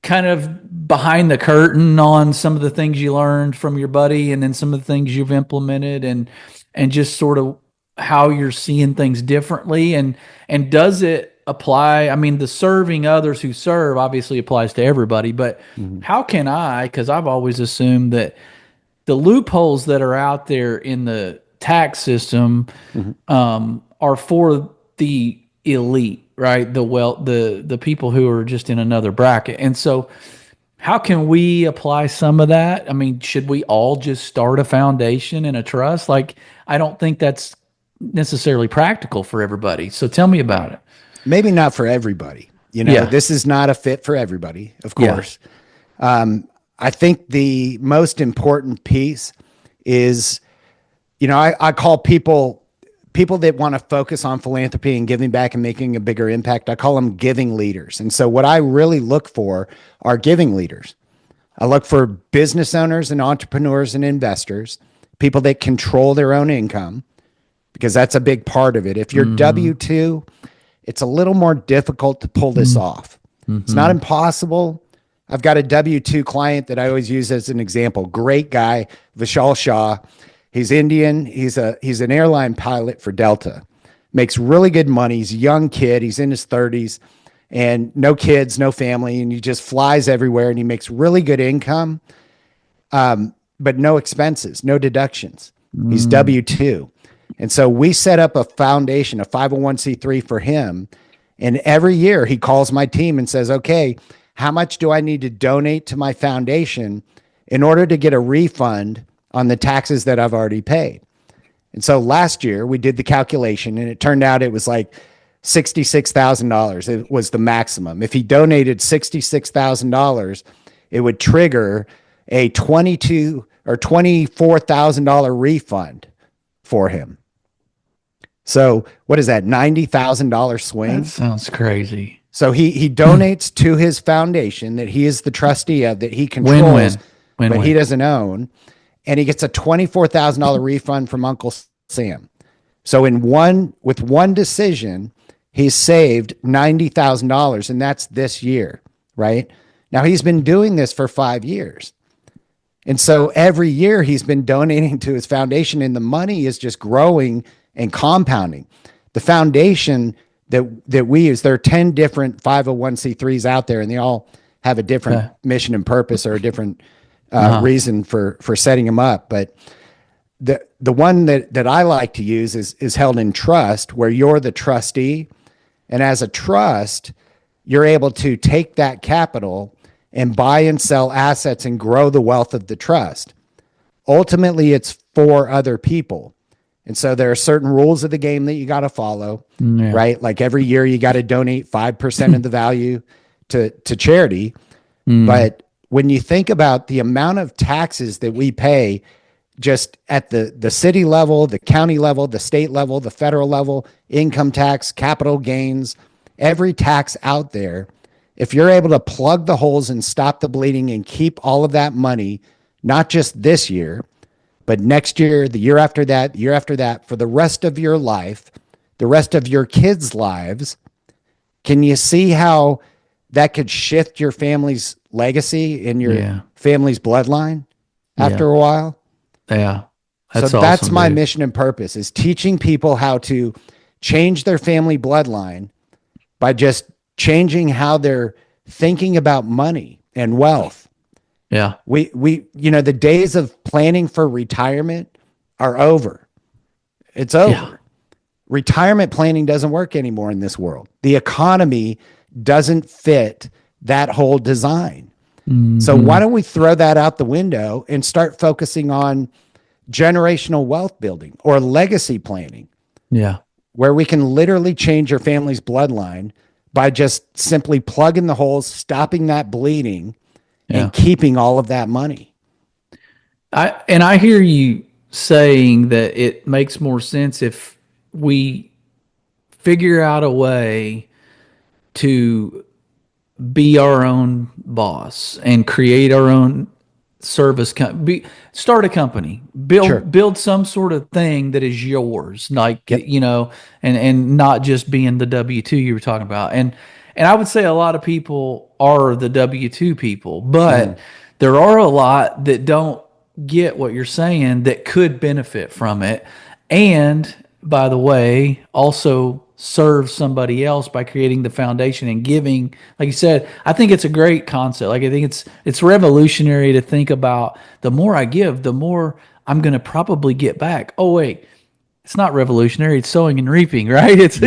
kind of behind the curtain on some of the things you learned from your buddy, and then some of the things you've implemented, and just sort of how you're seeing things differently? And does it apply? I mean, the serving others who serve obviously applies to everybody, but how can because I've always assumed that the loopholes that are out there in the tax system are for the elite, right? The people who are just in another bracket. And so how can we apply some of that? I mean, should we all just start a foundation and a trust? Like, I don't think that's necessarily practical for everybody. So tell me about it. Maybe not for everybody. This is not a fit for everybody, of course. I think the most important piece is, I call people that want to focus on philanthropy and giving back and making a bigger impact, I call them giving leaders. And so what I really look for are giving leaders. I look for business owners and entrepreneurs and investors, people that control their own income, because that's a big part of it. If you're W-2 it's a little more difficult to pull this off. It's not impossible. I've got a W-2 client that I always use as an example. Great guy, Vishal Shah. He's Indian. He's an airline pilot for Delta. Makes really good money. He's a young kid. He's in his 30s and no kids, no family, and he just flies everywhere and he makes really good income, but no expenses, no deductions. He's W-2. And so we set up a foundation, a 501c3 for him. And every year he calls my team and says, okay, how much do I need to donate to my foundation in order to get a refund on the taxes that I've already paid? And so last year we did the calculation and it turned out it was like $66,000. It was the maximum. If he donated $66,000, it would trigger a $22,000 or $24,000 refund for him. So what is that? $90,000 swing? That sounds crazy. So he donates to his foundation that he is the trustee of, that he controls, but he doesn't own, and he gets a $24,000 refund from Uncle Sam. So with one decision, he's saved $90,000, and that's this year, right? Now he's been doing this for 5 years. And so every year he's been donating to his foundation, and the money is just growing and compounding. The foundation that we use, there are 10 different 501c3s out there, and they all have a different mission and purpose or a different reason for setting them up. But the one that I like to use is held in trust, where you're the trustee. And as a trust, you're able to take that capital and buy and sell assets and grow the wealth of the trust. Ultimately, it's for other people. And so there are certain rules of the game that you got to follow, right? Like every year you got to donate 5% of the value to charity. But when you think about the amount of taxes that we pay just at the city level, the county level, the state level, the federal level, income tax, capital gains, every tax out there, if you're able to plug the holes and stop the bleeding and keep all of that money, not just this year, but next year, the year after that, the year after that, for the rest of your life, the rest of your kids' lives, can you see how that could shift your family's legacy and your family's bloodline after a while? Yeah. That's awesome, my mission and purpose, is teaching people how to change their family bloodline by just changing how they're thinking about money and wealth. Yeah. We the days of planning for retirement are over. It's over. Yeah. Retirement planning doesn't work anymore in this world. The economy doesn't fit that whole design. So why don't we throw that out the window and start focusing on generational wealth building or legacy planning? Yeah. Where we can literally change your family's bloodline by just simply plugging the holes, stopping that bleeding, and keeping all of that money. I hear you saying that it makes more sense if we figure out a way to be our own boss and create our own service company, start a company, build some sort of thing that is yours, like, and not just being the W-2 you were talking about. And I would say a lot of people are the W-2 people, but there are a lot that don't get what you're saying that could benefit from it. And by the way, also serve somebody else by creating the foundation and giving. Like you said, I think it's a great concept. Like, I think it's revolutionary to think about, the more I give, the more I'm going to probably get back. Oh, wait. It's not revolutionary. It's sowing and reaping, right? It's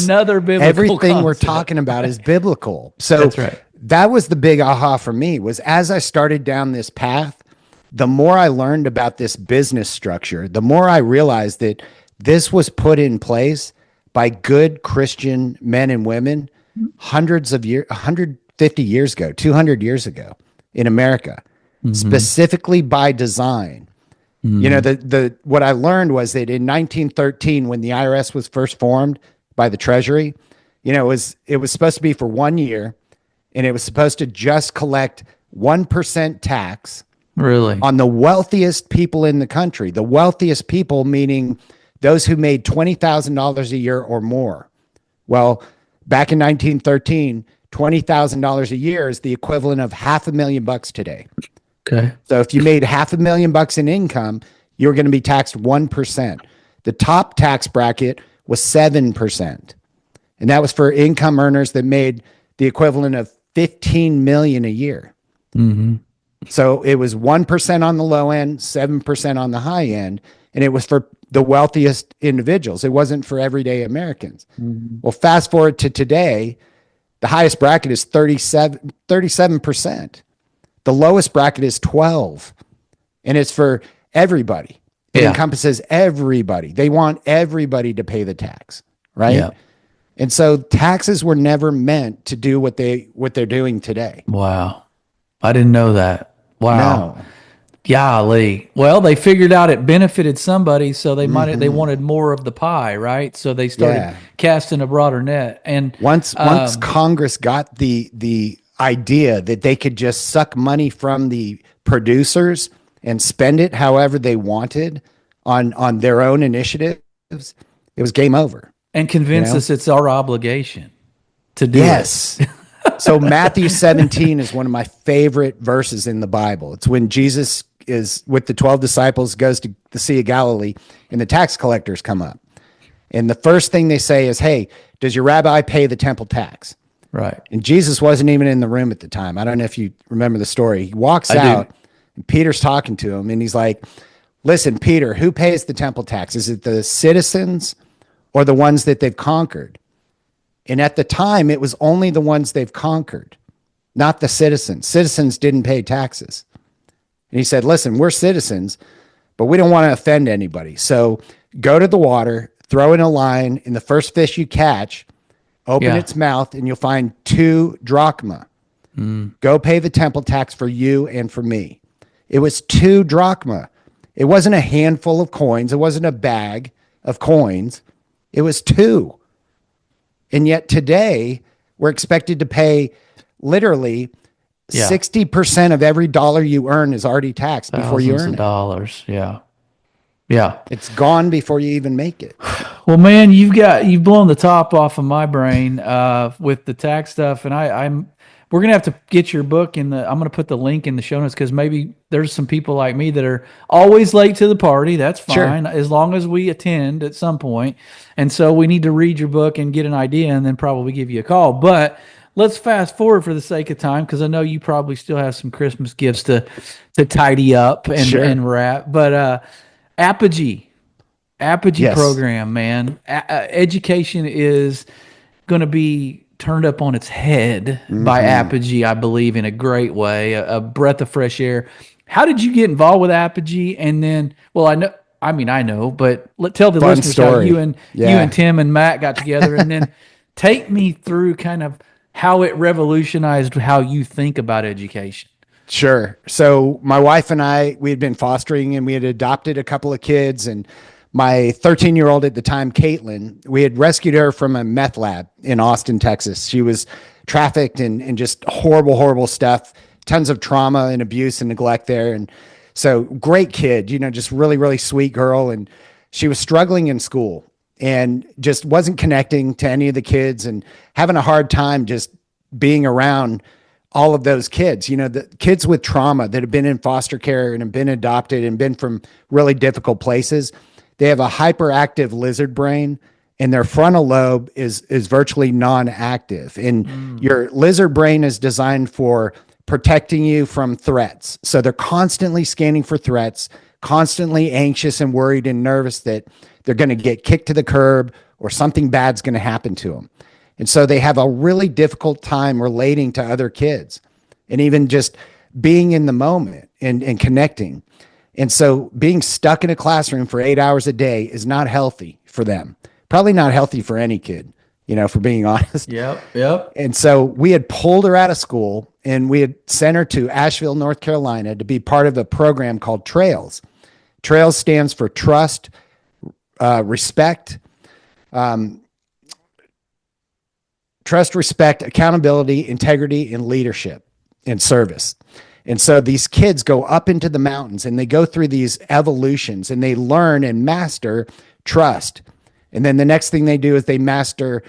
another biblical Everything concept. We're talking about is biblical. So that's right. That was the big aha for me, was as I started down this path, the more I learned about this business structure, the more I realized that this was put in place by good Christian men and women hundreds of years, 150 years ago, 200 years ago in America, specifically by design. What I learned was that in 1913, when the IRS was first formed by the Treasury, it was supposed to be for 1 year, and it was supposed to just collect 1% tax on the wealthiest people in the country. The wealthiest people meaning those who made $20,000 a year or more, Well, back in 1913, $20,000 a year is the equivalent of $500,000 today. Okay. So if you made $500,000 in income, you're going to be taxed 1%. The top tax bracket was 7%. And that was for income earners that made the equivalent of 15 million a year. Mm-hmm. So it was 1% on the low end, 7% on the high end, and it was for the wealthiest individuals. It wasn't for everyday Americans. Mm-hmm. Well, fast forward to today, the highest bracket is 37%. The lowest bracket is 12%. And it's for everybody. It encompasses everybody. They want everybody to pay the tax, right? Yeah. And so taxes were never meant to do what they're doing today. Wow. I didn't know that. Wow. No. Golly. Well, they figured out it benefited somebody, so they they wanted more of the pie, right? So they started casting a broader net. And once Congress got the idea that they could just suck money from the producers and spend it however they wanted on their own initiatives, it was game over. And convince us it's our obligation to do it. So Matthew 17 is one of my favorite verses in the Bible. It's when Jesus is with the 12 disciples, goes to the Sea of Galilee, and the tax collectors come up. And the first thing they say is, hey, does your rabbi pay the temple tax? Right. And Jesus wasn't even in the room at the time. I don't know if you remember the story. He walks out, and Peter's talking to him, and he's like, listen, Peter, who pays the temple tax? Is it the citizens or the ones that they've conquered? And at the time, it was only the ones they've conquered, not the citizens. Citizens didn't pay taxes. And he said, listen, we're citizens, but we don't want to offend anybody. So go to the water, throw in a line, and the first fish you catch, open its mouth, and you'll find 2 drachma. Go pay the temple tax for you and for me. It was 2 drachma. It wasn't a handful of coins. It wasn't a bag of coins. It was 2. And yet today, we're expected to pay literally 60% of every dollar you earn is already taxed before you earn it. Dollars. Yeah. Yeah. It's gone before you even make it. Well, man, you've blown the top off of my brain with the tax stuff, and we're gonna have to get your book I'm gonna put the link in the show notes because maybe there's some people like me that are always late to the party. That's fine, as long as we attend at some point. And so we need to read your book and get an idea, and then probably give you a call. But let's fast forward for the sake of time, because I know you probably still have some Christmas gifts to tidy up and wrap. But Apogee program, man. Education is going to be turned up on its head by Apogee, I believe, in a great way, a breath of fresh air. How did you get involved with Apogee? And then, well, I know, but tell the listeners story. how you and Tim and Matt got together, and then take me through kind of how it revolutionized how you think about education. Sure. So my wife and I, we had been fostering, and we had adopted a couple of kids, and my 13-year-old at the time, Caitlin, we had rescued her from a meth lab in Austin, Texas. She was trafficked and just horrible, horrible stuff, tons of trauma and abuse and neglect there. And so great kid, just really, really sweet girl. And she was struggling in school and just wasn't connecting to any of the kids and having a hard time just being around all of those kids, the kids with trauma that have been in foster care and have been adopted and been from really difficult places. They have a hyperactive lizard brain, and their frontal lobe is virtually non-active. And your lizard brain is designed for protecting you from threats. So they're constantly scanning for threats, constantly anxious and worried and nervous that they're going to get kicked to the curb or something bad's going to happen to them. And so they have a really difficult time relating to other kids and even just being in the moment and connecting. And so being stuck in a classroom for 8 hours a day is not healthy for them. Probably not healthy for any kid, for being honest. Yep. And so we had pulled her out of school, and we had sent her to Asheville, North Carolina to be part of a program called TRAILS. TRAILS stands for trust, respect, accountability, integrity, and leadership and service. And so these kids go up into the mountains, and they go through these evolutions, and they learn and master trust. And then the next thing they do is they master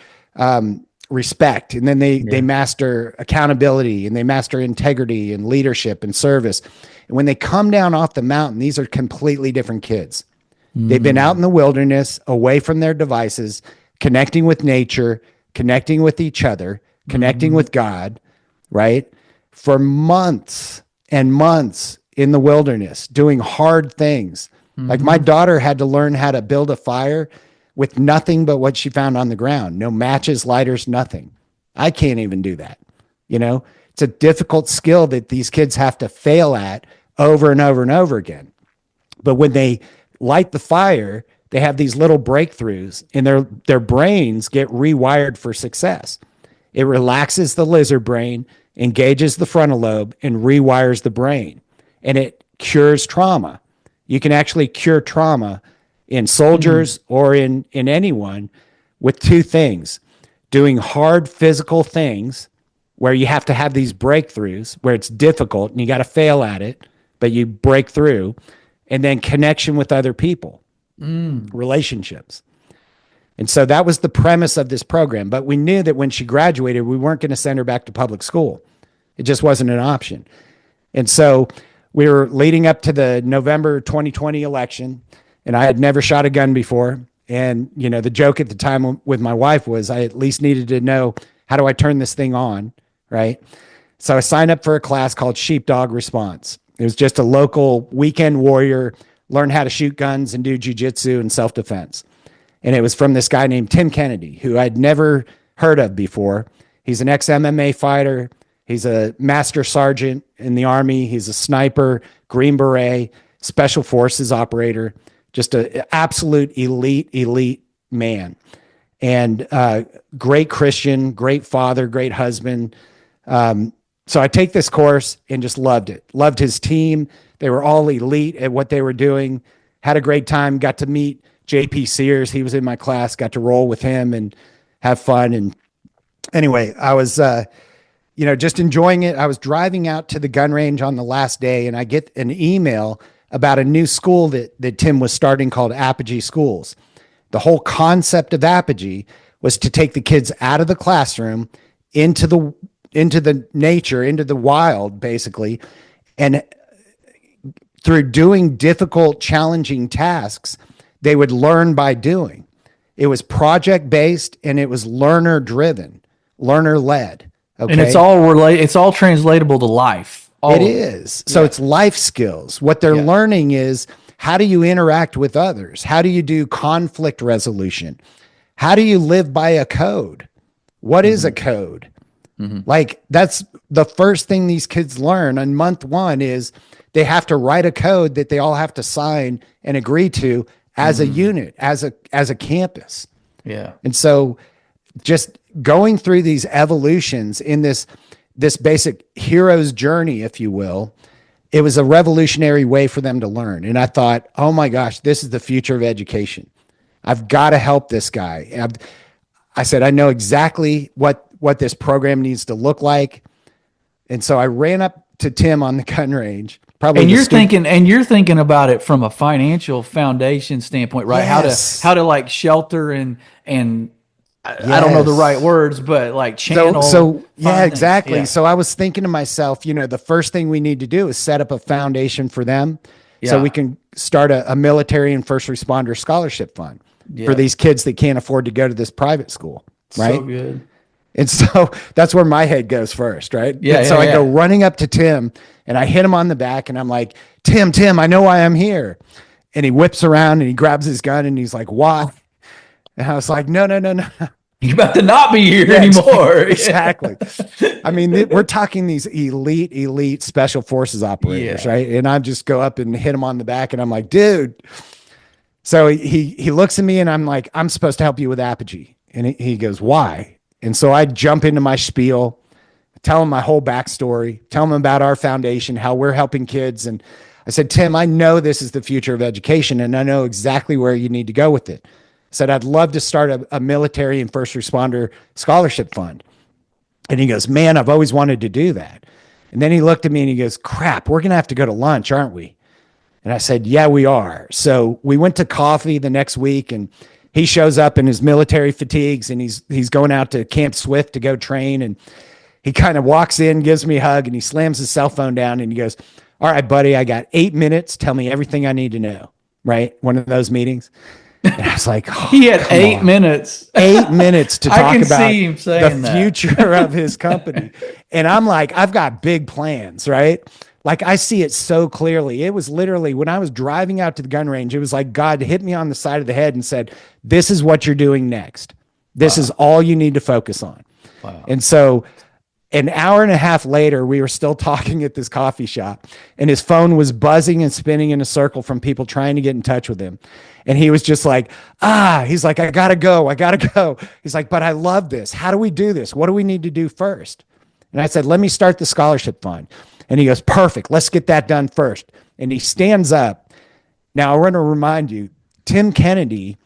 respect, and then they master accountability, and they master integrity and leadership and service. And when they come down off the mountain, these are completely different kids. They've been out in the wilderness, away from their devices, connecting with nature, connecting with each other, connecting with God, right? For months and months in the wilderness, doing hard things. Like my daughter had to learn how to build a fire with nothing but what she found on the ground. No matches, lighters, nothing. I can't even do that. You know, it's a difficult skill that these kids have to fail at over and over and over again. But when they light the fire, they have these little breakthroughs, and their brains get rewired for success. It relaxes the lizard brain, engages the frontal lobe, and rewires the brain. And it cures trauma. You can actually cure trauma in soldiers or in anyone with two things: doing hard physical things where you have to have these breakthroughs, where it's difficult and you got to fail at it, but you break through, and then connection with other people, relationships. And so that was the premise of this program. But we knew that when she graduated, we weren't going to send her back to public school. It just wasn't an option. And so we were leading up to the November 2020 election, and I had never shot a gun before. And, you know, the joke at the time with my wife was I at least needed to know, how do I turn this thing on, right? So I signed up for a class called Sheepdog Response. It was just a local weekend warrior, learn how to shoot guns and do jujitsu and self-defense. And it was from this guy named Tim Kennedy, who I'd never heard of before. He's an ex-MMA fighter. He's a master sergeant in the Army. He's a sniper, Green Beret, special forces operator, just an absolute elite man. And great Christian, great father, great husband. So I take this course and just loved it. Loved his team. They were all elite at what they were doing. Had a great time. Got to meet JP Sears. He was in my class. Got to roll with him and have fun. And anyway, I was, just enjoying it. I was driving out to the gun range on the last day, and I get an email about a new school that Tim was starting called Apogee Schools. The whole concept of Apogee was to take the kids out of the classroom into the nature, into the wild, basically, and through doing difficult, challenging tasks, they would learn by doing. It was project-based, and it was learner-driven, learner-led. Okay? And it's all translatable to life. It is. So it's life skills. What they're learning is, how do you interact with others? How do you do conflict resolution? How do you live by a code? What is a code? Like, that's the first thing these kids learn on month one is they have to write a code that they all have to sign and agree to as a unit, as a campus. Yeah. And so just going through these evolutions in this basic hero's journey, if you will, it was a revolutionary way for them to learn. And I thought, oh my gosh, this is the future of education. I've got to help this guy. I said, I know exactly what this program needs to look like. And so I ran up to Tim on the gun range. And you're thinking about it from a financial foundation standpoint, right? Yes. How to like shelter and I don't know the right words, but like channel. So yeah, exactly. Yeah. So I was thinking to myself, the first thing we need to do is set up a foundation for them so we can start a military and first responder scholarship fund for these kids that can't afford to go to this private school. Right. So good. And so that's where my head goes first. Right. Yeah. And so I go running up to Tim and I hit him on the back and I'm like, Tim, I know why I'm here. And he whips around and he grabs his gun and he's like, why? And I was like, no. You're about to not be here anymore. Exactly. I mean, we're talking these elite special forces operators, right? And I just go up and hit him on the back and I'm like, dude. So he looks at me and I'm like, I'm supposed to help you with Apogee. And he goes, why? And so I jump into my spiel, tell him my whole backstory, tell him about our foundation, how we're helping kids. And I said, Tim, I know this is the future of education and I know exactly where you need to go with it. I said, I'd love to start a military and first responder scholarship fund. And he goes, man, I've always wanted to do that. And then he looked at me and he goes, crap, we're going to have to go to lunch, aren't we? And I said, yeah, we are. So we went to coffee the next week and he shows up in his military fatigues and he's going out to Camp Swift to go train. And he kind of walks in, gives me a hug, and he slams his cell phone down and he goes, all right, buddy, I got 8 minutes. Tell me everything I need to know. Right. One of those meetings. And I was like, oh, he had 8 minutes. 8 minutes to talk about the future of his company. And I'm like, I've got big plans, right? Like I see it so clearly. It was literally when I was driving out to the gun range, it was like God hit me on the side of the head and said, this is what you're doing next. This is all you need to focus on. Wow. And so an hour and a half later, we were still talking at this coffee shop and his phone was buzzing and spinning in a circle from people trying to get in touch with him. And he was just like, he's like, I gotta go. He's like, but I love this. How do we do this? What do we need to do first? And I said, let me start the scholarship fund. And he goes, perfect. Let's get that done first. And he stands up. Now I want to remind you, Tim Kennedy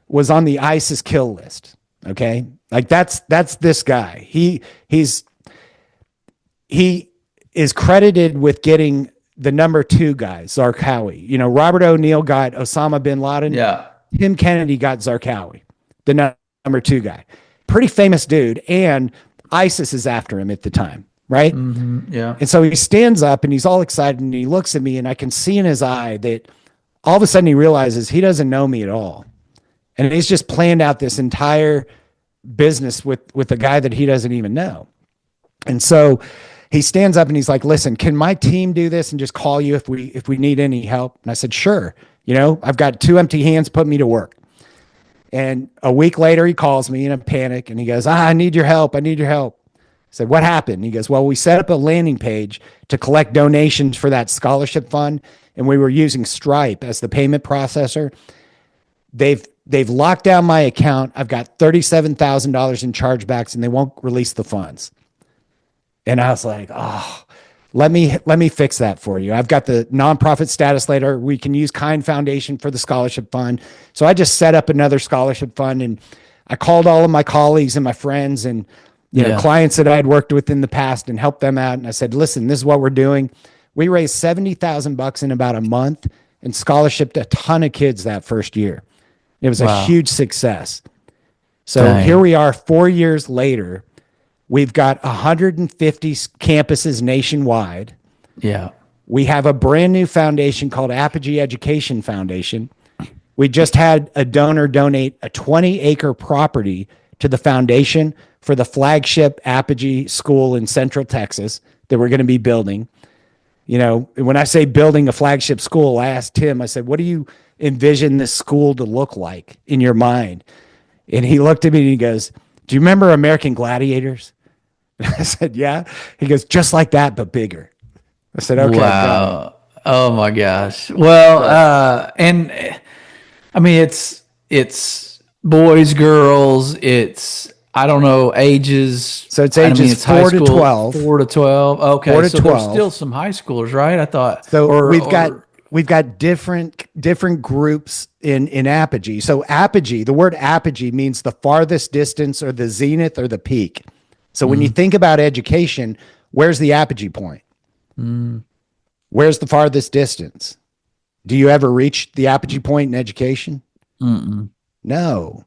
was on the ISIS kill list. Okay. Like that's this guy. He is credited with getting the number 2 guy, Zarqawi. You know, Robert O'Neill got Osama bin Laden. Yeah. Tim Kennedy got Zarqawi, the number 2 guy. Pretty famous dude. And ISIS is after him at the time, right? Mm-hmm. Yeah. And so he stands up and he's all excited and he looks at me and I can see in his eye that all of a sudden he realizes he doesn't know me at all. And he's just planned out this entire business with a guy that he doesn't even know. And so he stands up and he's like, listen, can my team do this and just call you if we need any help? And I said, sure. You know, I've got 2 empty hands, put me to work. And a week later, he calls me in a panic and he goes, I need your help. I said, what happened? He goes, well, we set up a landing page to collect donations for that scholarship fund. And we were using Stripe as the payment processor. They've locked down my account. I've got $37,000 in chargebacks and they won't release the funds. And I was like, let me fix that for you. I've got the nonprofit status later. We can use Kind Foundation for the scholarship fund. So I just set up another scholarship fund and I called all of my colleagues and my friends and clients that I had worked with in the past and helped them out. And I said, listen, this is what we're doing. We raised $70,000 in about a month and scholarshiped a ton of kids that first year. It was a huge success. So here we are 4 years later. We've got 150 campuses nationwide. Yeah. We have a brand new foundation called Apogee Education Foundation. We just had a donor donate a 20-acre property to the foundation for the flagship Apogee school in Central Texas that we're going to be building. You know, when I say building a flagship school, I asked Tim, I said, what do you envision this school to look like in your mind? And he looked at me and he goes, do you remember American Gladiators? I said, yeah. He goes, just like that, but bigger. I said, okay. Wow. Oh my gosh. Well, and I mean, it's boys, girls, it's, I don't know, ages. So it's ages 4 to 12. 4 to 12. Okay. 4 to so 12. There's still some high schoolers, right? I thought. So we've got different groups in Apogee. So Apogee, the word Apogee means the farthest distance or the zenith or the peak. So when you think about education, where's the apogee point? Where's the farthest distance? Do you ever reach the apogee point in education? No.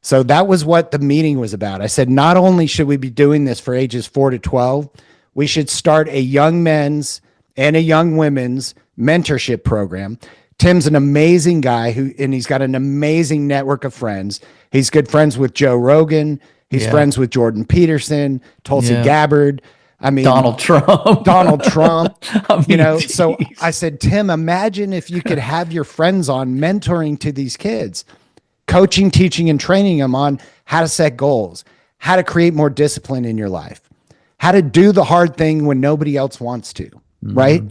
So that was what the meeting was about. I said, not only should we be doing this for ages 4 to 12, we should start a young men's and a young women's mentorship program. Tim's an amazing guy and he's got an amazing network of friends. He's good friends with Joe Rogan. He's friends with Jordan Peterson, Tulsi Gabbard. I mean, Donald Trump. You know, so I said, Tim, imagine if you could have your friends on mentoring to these kids, coaching, teaching, and training them on how to set goals, how to create more discipline in your life, how to do the hard thing when nobody else wants to, right?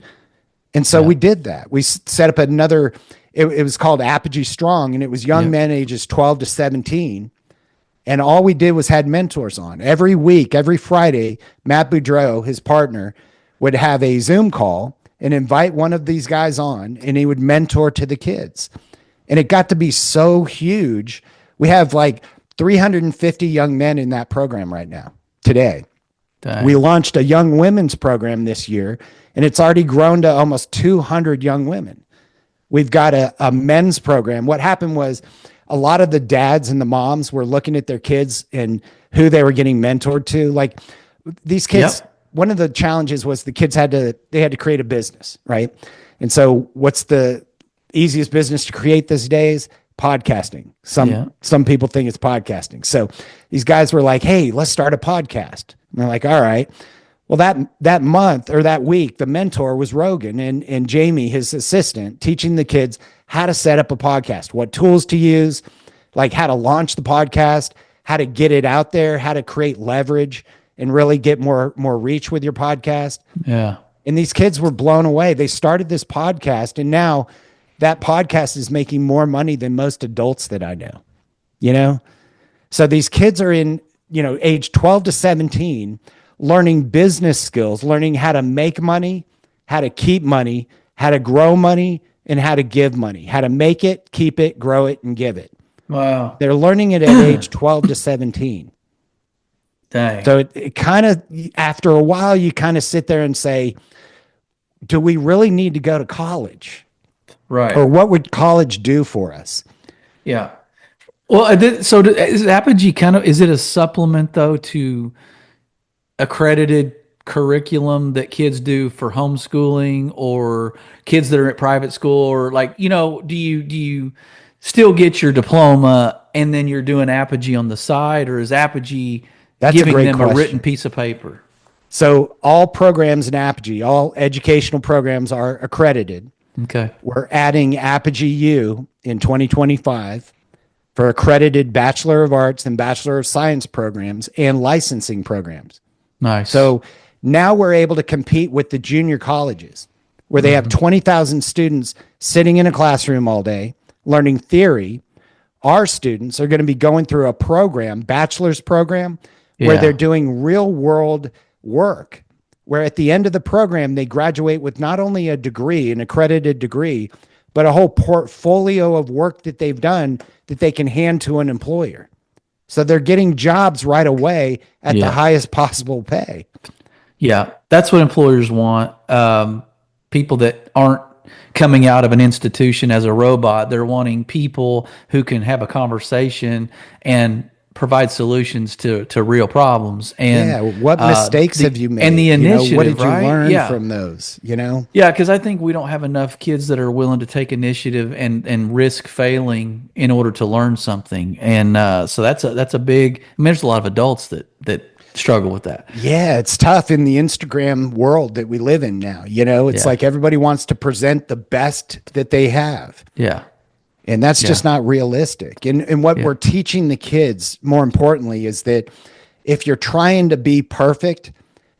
And so we did that. We set up another, it was called Apogee Strong, and it was young men ages 12 to 17. And all we did was had mentors on. Every week, every Friday, Matt Boudreau, his partner, would have a Zoom call and invite one of these guys on, and he would mentor to the kids. And it got to be so huge. We have like 350 young men in that program right now, today. Dang. We launched a young women's program this year, and it's already grown to almost 200 young women. We've got a men's program. What happened was, a lot of the dads and the moms were looking at their kids and who they were getting mentored to. Like these kids, one of the challenges was the kids had to create a business, right? And so what's the easiest business to create these days? Podcasting. Some people think it's podcasting. So these guys were like, hey, let's start a podcast. And they're like, all right. Well, that month or that week, the mentor was Rogan and Jamie, his assistant, teaching the kids how to set up a podcast, what tools to use, like how to launch the podcast, how to get it out there, how to create leverage and really get more reach with your podcast. Yeah. And these kids were blown away. They started this podcast, and now that podcast is making more money than most adults that I know, So these kids are in, age 12 to 17, learning business skills, learning how to make money, how to keep money, how to grow money, and how to give money, how to make it, keep it, grow it, and give it. Wow. They're learning it at age 12 to 17. Dang. So it kind of, after a while, you kind of sit there and say, do we really need to go to college? Right. Or what would college do for us? Yeah. Well, is Apogee is it a supplement though to accredited curriculum that kids do for homeschooling or kids that are at private school, or like, do you still get your diploma and then you're doing Apogee on the side, or is Apogee giving them a written piece of paper? So all programs in Apogee, all educational programs are accredited. Okay. We're adding Apogee U in 2025 for accredited Bachelor of Arts and Bachelor of Science programs and licensing programs. Nice. So now we're able to compete with the junior colleges where they have 20,000 students sitting in a classroom all day learning theory. Our students are going to be going through a program, bachelor's program, where they're doing real world work, where at the end of the program, they graduate with not only a degree, an accredited degree, but a whole portfolio of work that they've done that they can hand to an employer. So they're getting jobs right away at the highest possible pay. Yeah, that's what employers want. People that aren't coming out of an institution as a robot. They're wanting people who can have a conversation and provide solutions to real problems. And what mistakes have you made? And the initiative, what did you learn from those? Yeah, because I think we don't have enough kids that are willing to take initiative and risk failing in order to learn something. And so that's a big. I mean, there's a lot of adults that struggle with that. Yeah, it's tough in the Instagram world that we live in now. It's like everybody wants to present the best that they have. Yeah. And that's just not realistic. And what we're teaching the kids, more importantly, is that if you're trying to be perfect,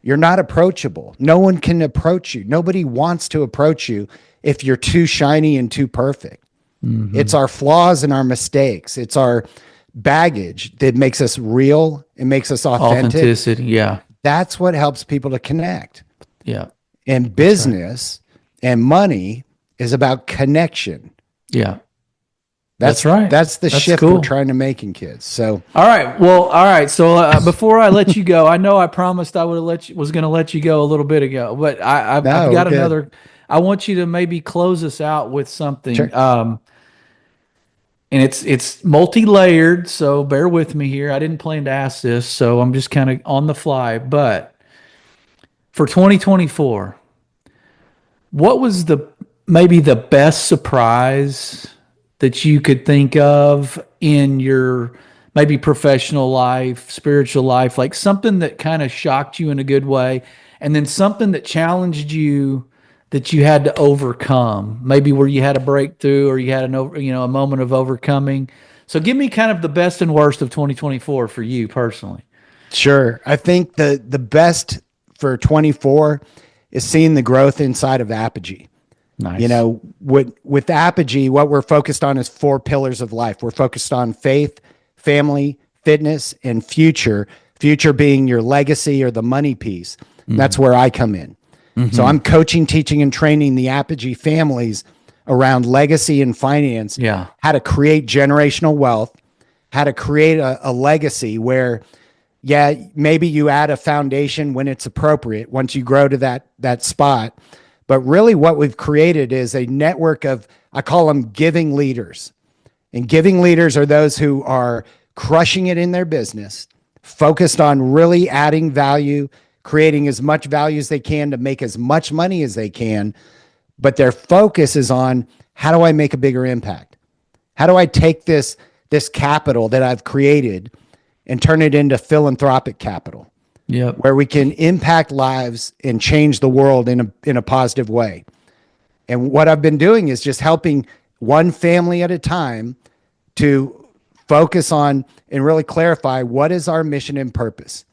you're not approachable. No one can approach you. Nobody wants to approach you if you're too shiny and too perfect. Mm-hmm. It's our flaws and our mistakes. It's our baggage that makes us real. It makes us authentic. Authenticity, yeah. That's what helps people to connect. Yeah. And business and money is about connection. Yeah. That's right. That's the shift cool. we're trying to make in kids. So, all right. So before I let you go, I know I promised I was going to let you go a little bit ago, but I've got another. I want you to maybe close us out with something. Sure. And it's multi-layered, so bear with me here. I didn't plan to ask this, so I'm just kind of on the fly. For 2024, what was maybe the best surprise that you could think of in your maybe professional life, spiritual life, like something that kind of shocked you in a good way, and then something that challenged you that you had to overcome, maybe where you had a breakthrough or you had a moment of overcoming. So give me kind of the best and worst of 2024 for you personally. Sure. I think the best for 24 is seeing the growth inside of Apogee. Nice. With Apogee, what we're focused on is 4 pillars of life. We're focused on faith, family, fitness, and future. Future being your legacy or the money piece. Mm-hmm. That's where I come in. Mm-hmm. So I'm coaching, teaching, and training the Apogee families around legacy and finance. Yeah. How to create generational wealth, how to create a legacy where, maybe you add a foundation when it's appropriate, once you grow to that spot. But really what we've created is a network of, I call them giving leaders. And giving leaders are those who are crushing it in their business, focused on really adding value, creating as much value as they can to make as much money as they can. But their focus is on, how do I make a bigger impact? How do I take this capital that I've created and turn it into philanthropic capital? Yep. Where we can impact lives and change the world in a positive way. And what I've been doing is just helping one family at a time to focus on and really clarify, what is our mission and purpose?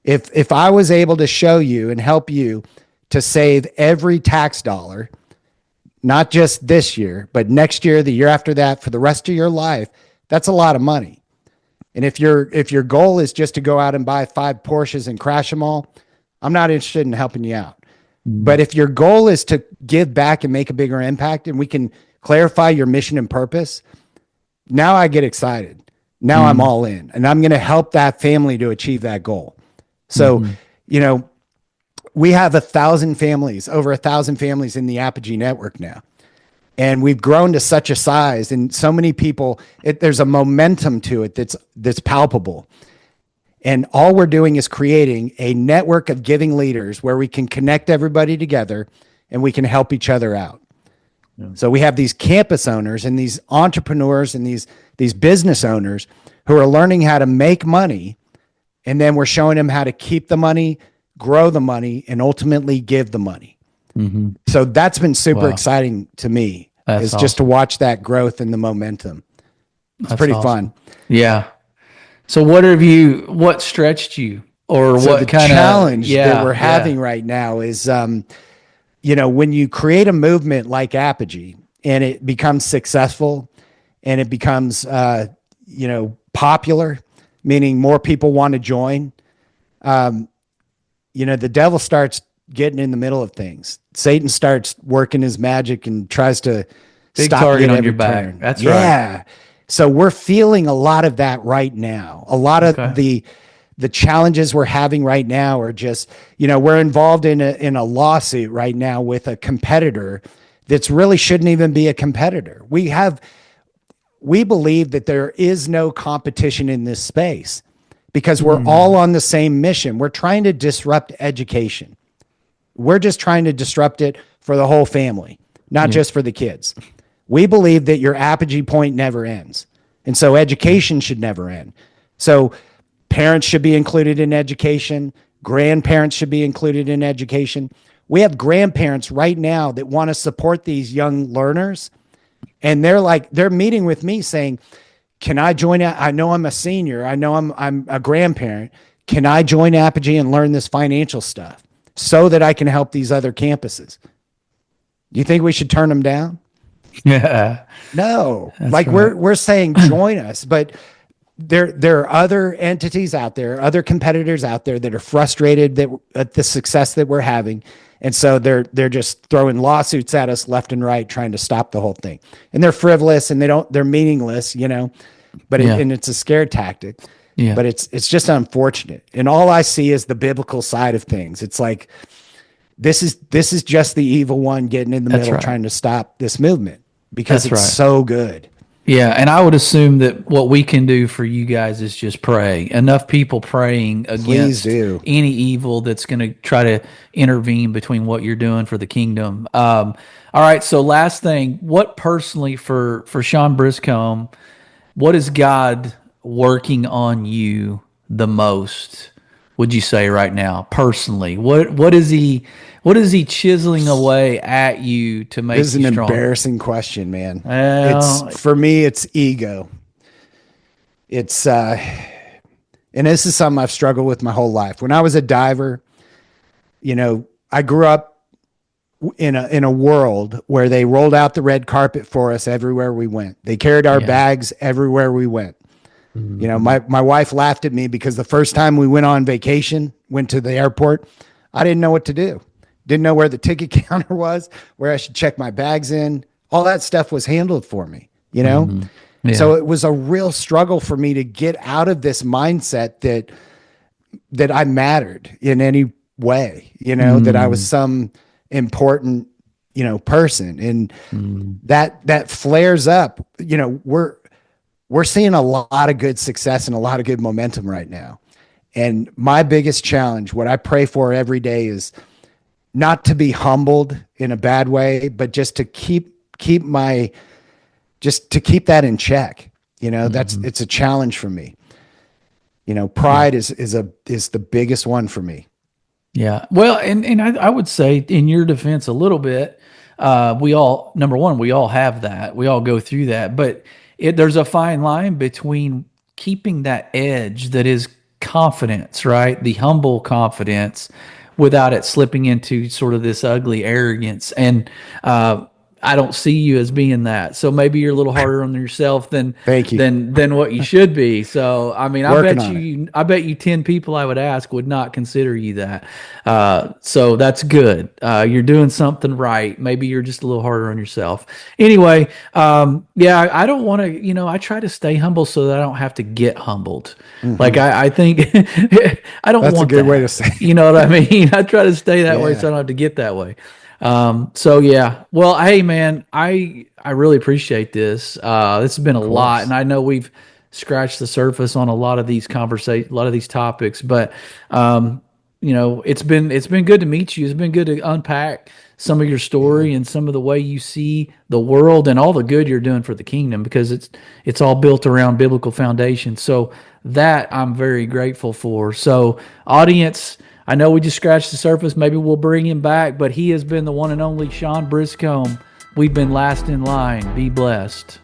If I was able to show you and help you to save every tax dollar, not just this year, but next year, the year after that, for the rest of your life, that's a lot of money. And if your goal is just to go out and buy 5 Porsches and crash them all, I'm not interested in helping you out. But if your goal is to give back and make a bigger impact, and we can clarify your mission and purpose, now I get excited. Now I'm all in, and I'm going to help that family to achieve that goal. So, we have 1,000 families, over 1,000 families in the Apogee network now. And we've grown to such a size, and so many people, there's a momentum to it that's palpable. And all we're doing is creating a network of giving leaders where we can connect everybody together and we can help each other out. Yeah. So we have these campus owners and these entrepreneurs and these business owners who are learning how to make money, and then we're showing them how to keep the money, grow the money, and ultimately give the money. Mm-hmm. So that's been super exciting to me. That's awesome. Just to watch that growth and the momentum. It's pretty fun. Yeah. So what stretched you, or so what kind of challenge that we're having right now is, when you create a movement like Apogee and it becomes successful and it becomes, popular, meaning more people want to join, the devil starts getting in the middle of things. Satan starts working his magic and tries to big stop target on your turn. back. That's right. Yeah. So we're feeling a lot of that right now. A lot of the challenges we're having right now are just, we're involved in a lawsuit right now with a competitor that's really shouldn't even be a competitor. We believe that there is no competition in this space because we're all on the same mission. We're trying to disrupt education. We're just trying to disrupt it for the whole family, not just for the kids. We believe that your apogee point never ends. And so education should never end. So parents should be included in education. Grandparents should be included in education. We have grandparents right now that want to support these young learners. And they're meeting with me saying, can I join? I know I'm a senior. I know I'm a grandparent. Can I join Apogee and learn this financial stuff so that I can help these other campuses? Do you think we should turn them down? Yeah. No. That's we're saying join us, but there are other entities out there, other competitors out there that are frustrated at the success that we're having. And so they're just throwing lawsuits at us left and right, trying to stop the whole thing. And they're frivolous and they're meaningless, but and it's a scare tactic. Yeah. But it's just unfortunate. And all I see is the biblical side of things. It's like, this is just the evil one getting in the middle, trying to stop this movement because it's so good. Yeah. And I would assume that what we can do for you guys is just pray. Enough people praying against any evil that's going to try to intervene between what you're doing for the kingdom. All right. So last thing, what personally for Sean Briscombe, what is God working on you the most, would you say right now, personally? What is he chiseling away at you to make you strong? This is an embarrassing question, man. For me, it's ego. It's and this is something I've struggled with my whole life. When I was a diver, I grew up in a world where they rolled out the red carpet for us everywhere we went. They carried our bags everywhere we went. My wife laughed at me because the first time we went on vacation, went to the airport, I didn't know what to do. Didn't know where the ticket counter was, where I should check my bags in. All that stuff was handled for me, So it was a real struggle for me to get out of this mindset that I mattered in any way, that I was some important, person. And that flares up, we're seeing a lot of good success and a lot of good momentum right now. And my biggest challenge, what I pray for every day, is not to be humbled in a bad way, but just to keep that in check. It's a challenge for me. Pride is the biggest one for me. Yeah. Well, and I would say in your defense a little bit, we all have that. We all go through that, but there's a fine line between keeping that edge that is confidence, right? The humble confidence without it slipping into sort of this ugly arrogance. And, I don't see you as being that. So maybe you're a little harder on yourself than what you should be. So, I mean, I bet you 10 people I would ask would not consider you that. So that's good. You're doing something right. Maybe you're just a little harder on yourself. Anyway, I don't want to, I try to stay humble so that I don't have to get humbled. Mm-hmm. Like I think I don't that's want a good that. way to say it. You know what I mean? I try to stay that way so I don't have to get that way. Well, hey man, I really appreciate this. This has been a lot, and I know we've scratched the surface on a lot of these conversations, a lot of these topics, but, it's been good to meet you. It's been good to unpack some of your story and some of the way you see the world and all the good you're doing for the kingdom, because it's all built around biblical foundation. So that I'm very grateful for. So audience, I know we just scratched the surface. Maybe we'll bring him back, but he has been the one and only Sean Briscombe. We've been last in line. Be blessed.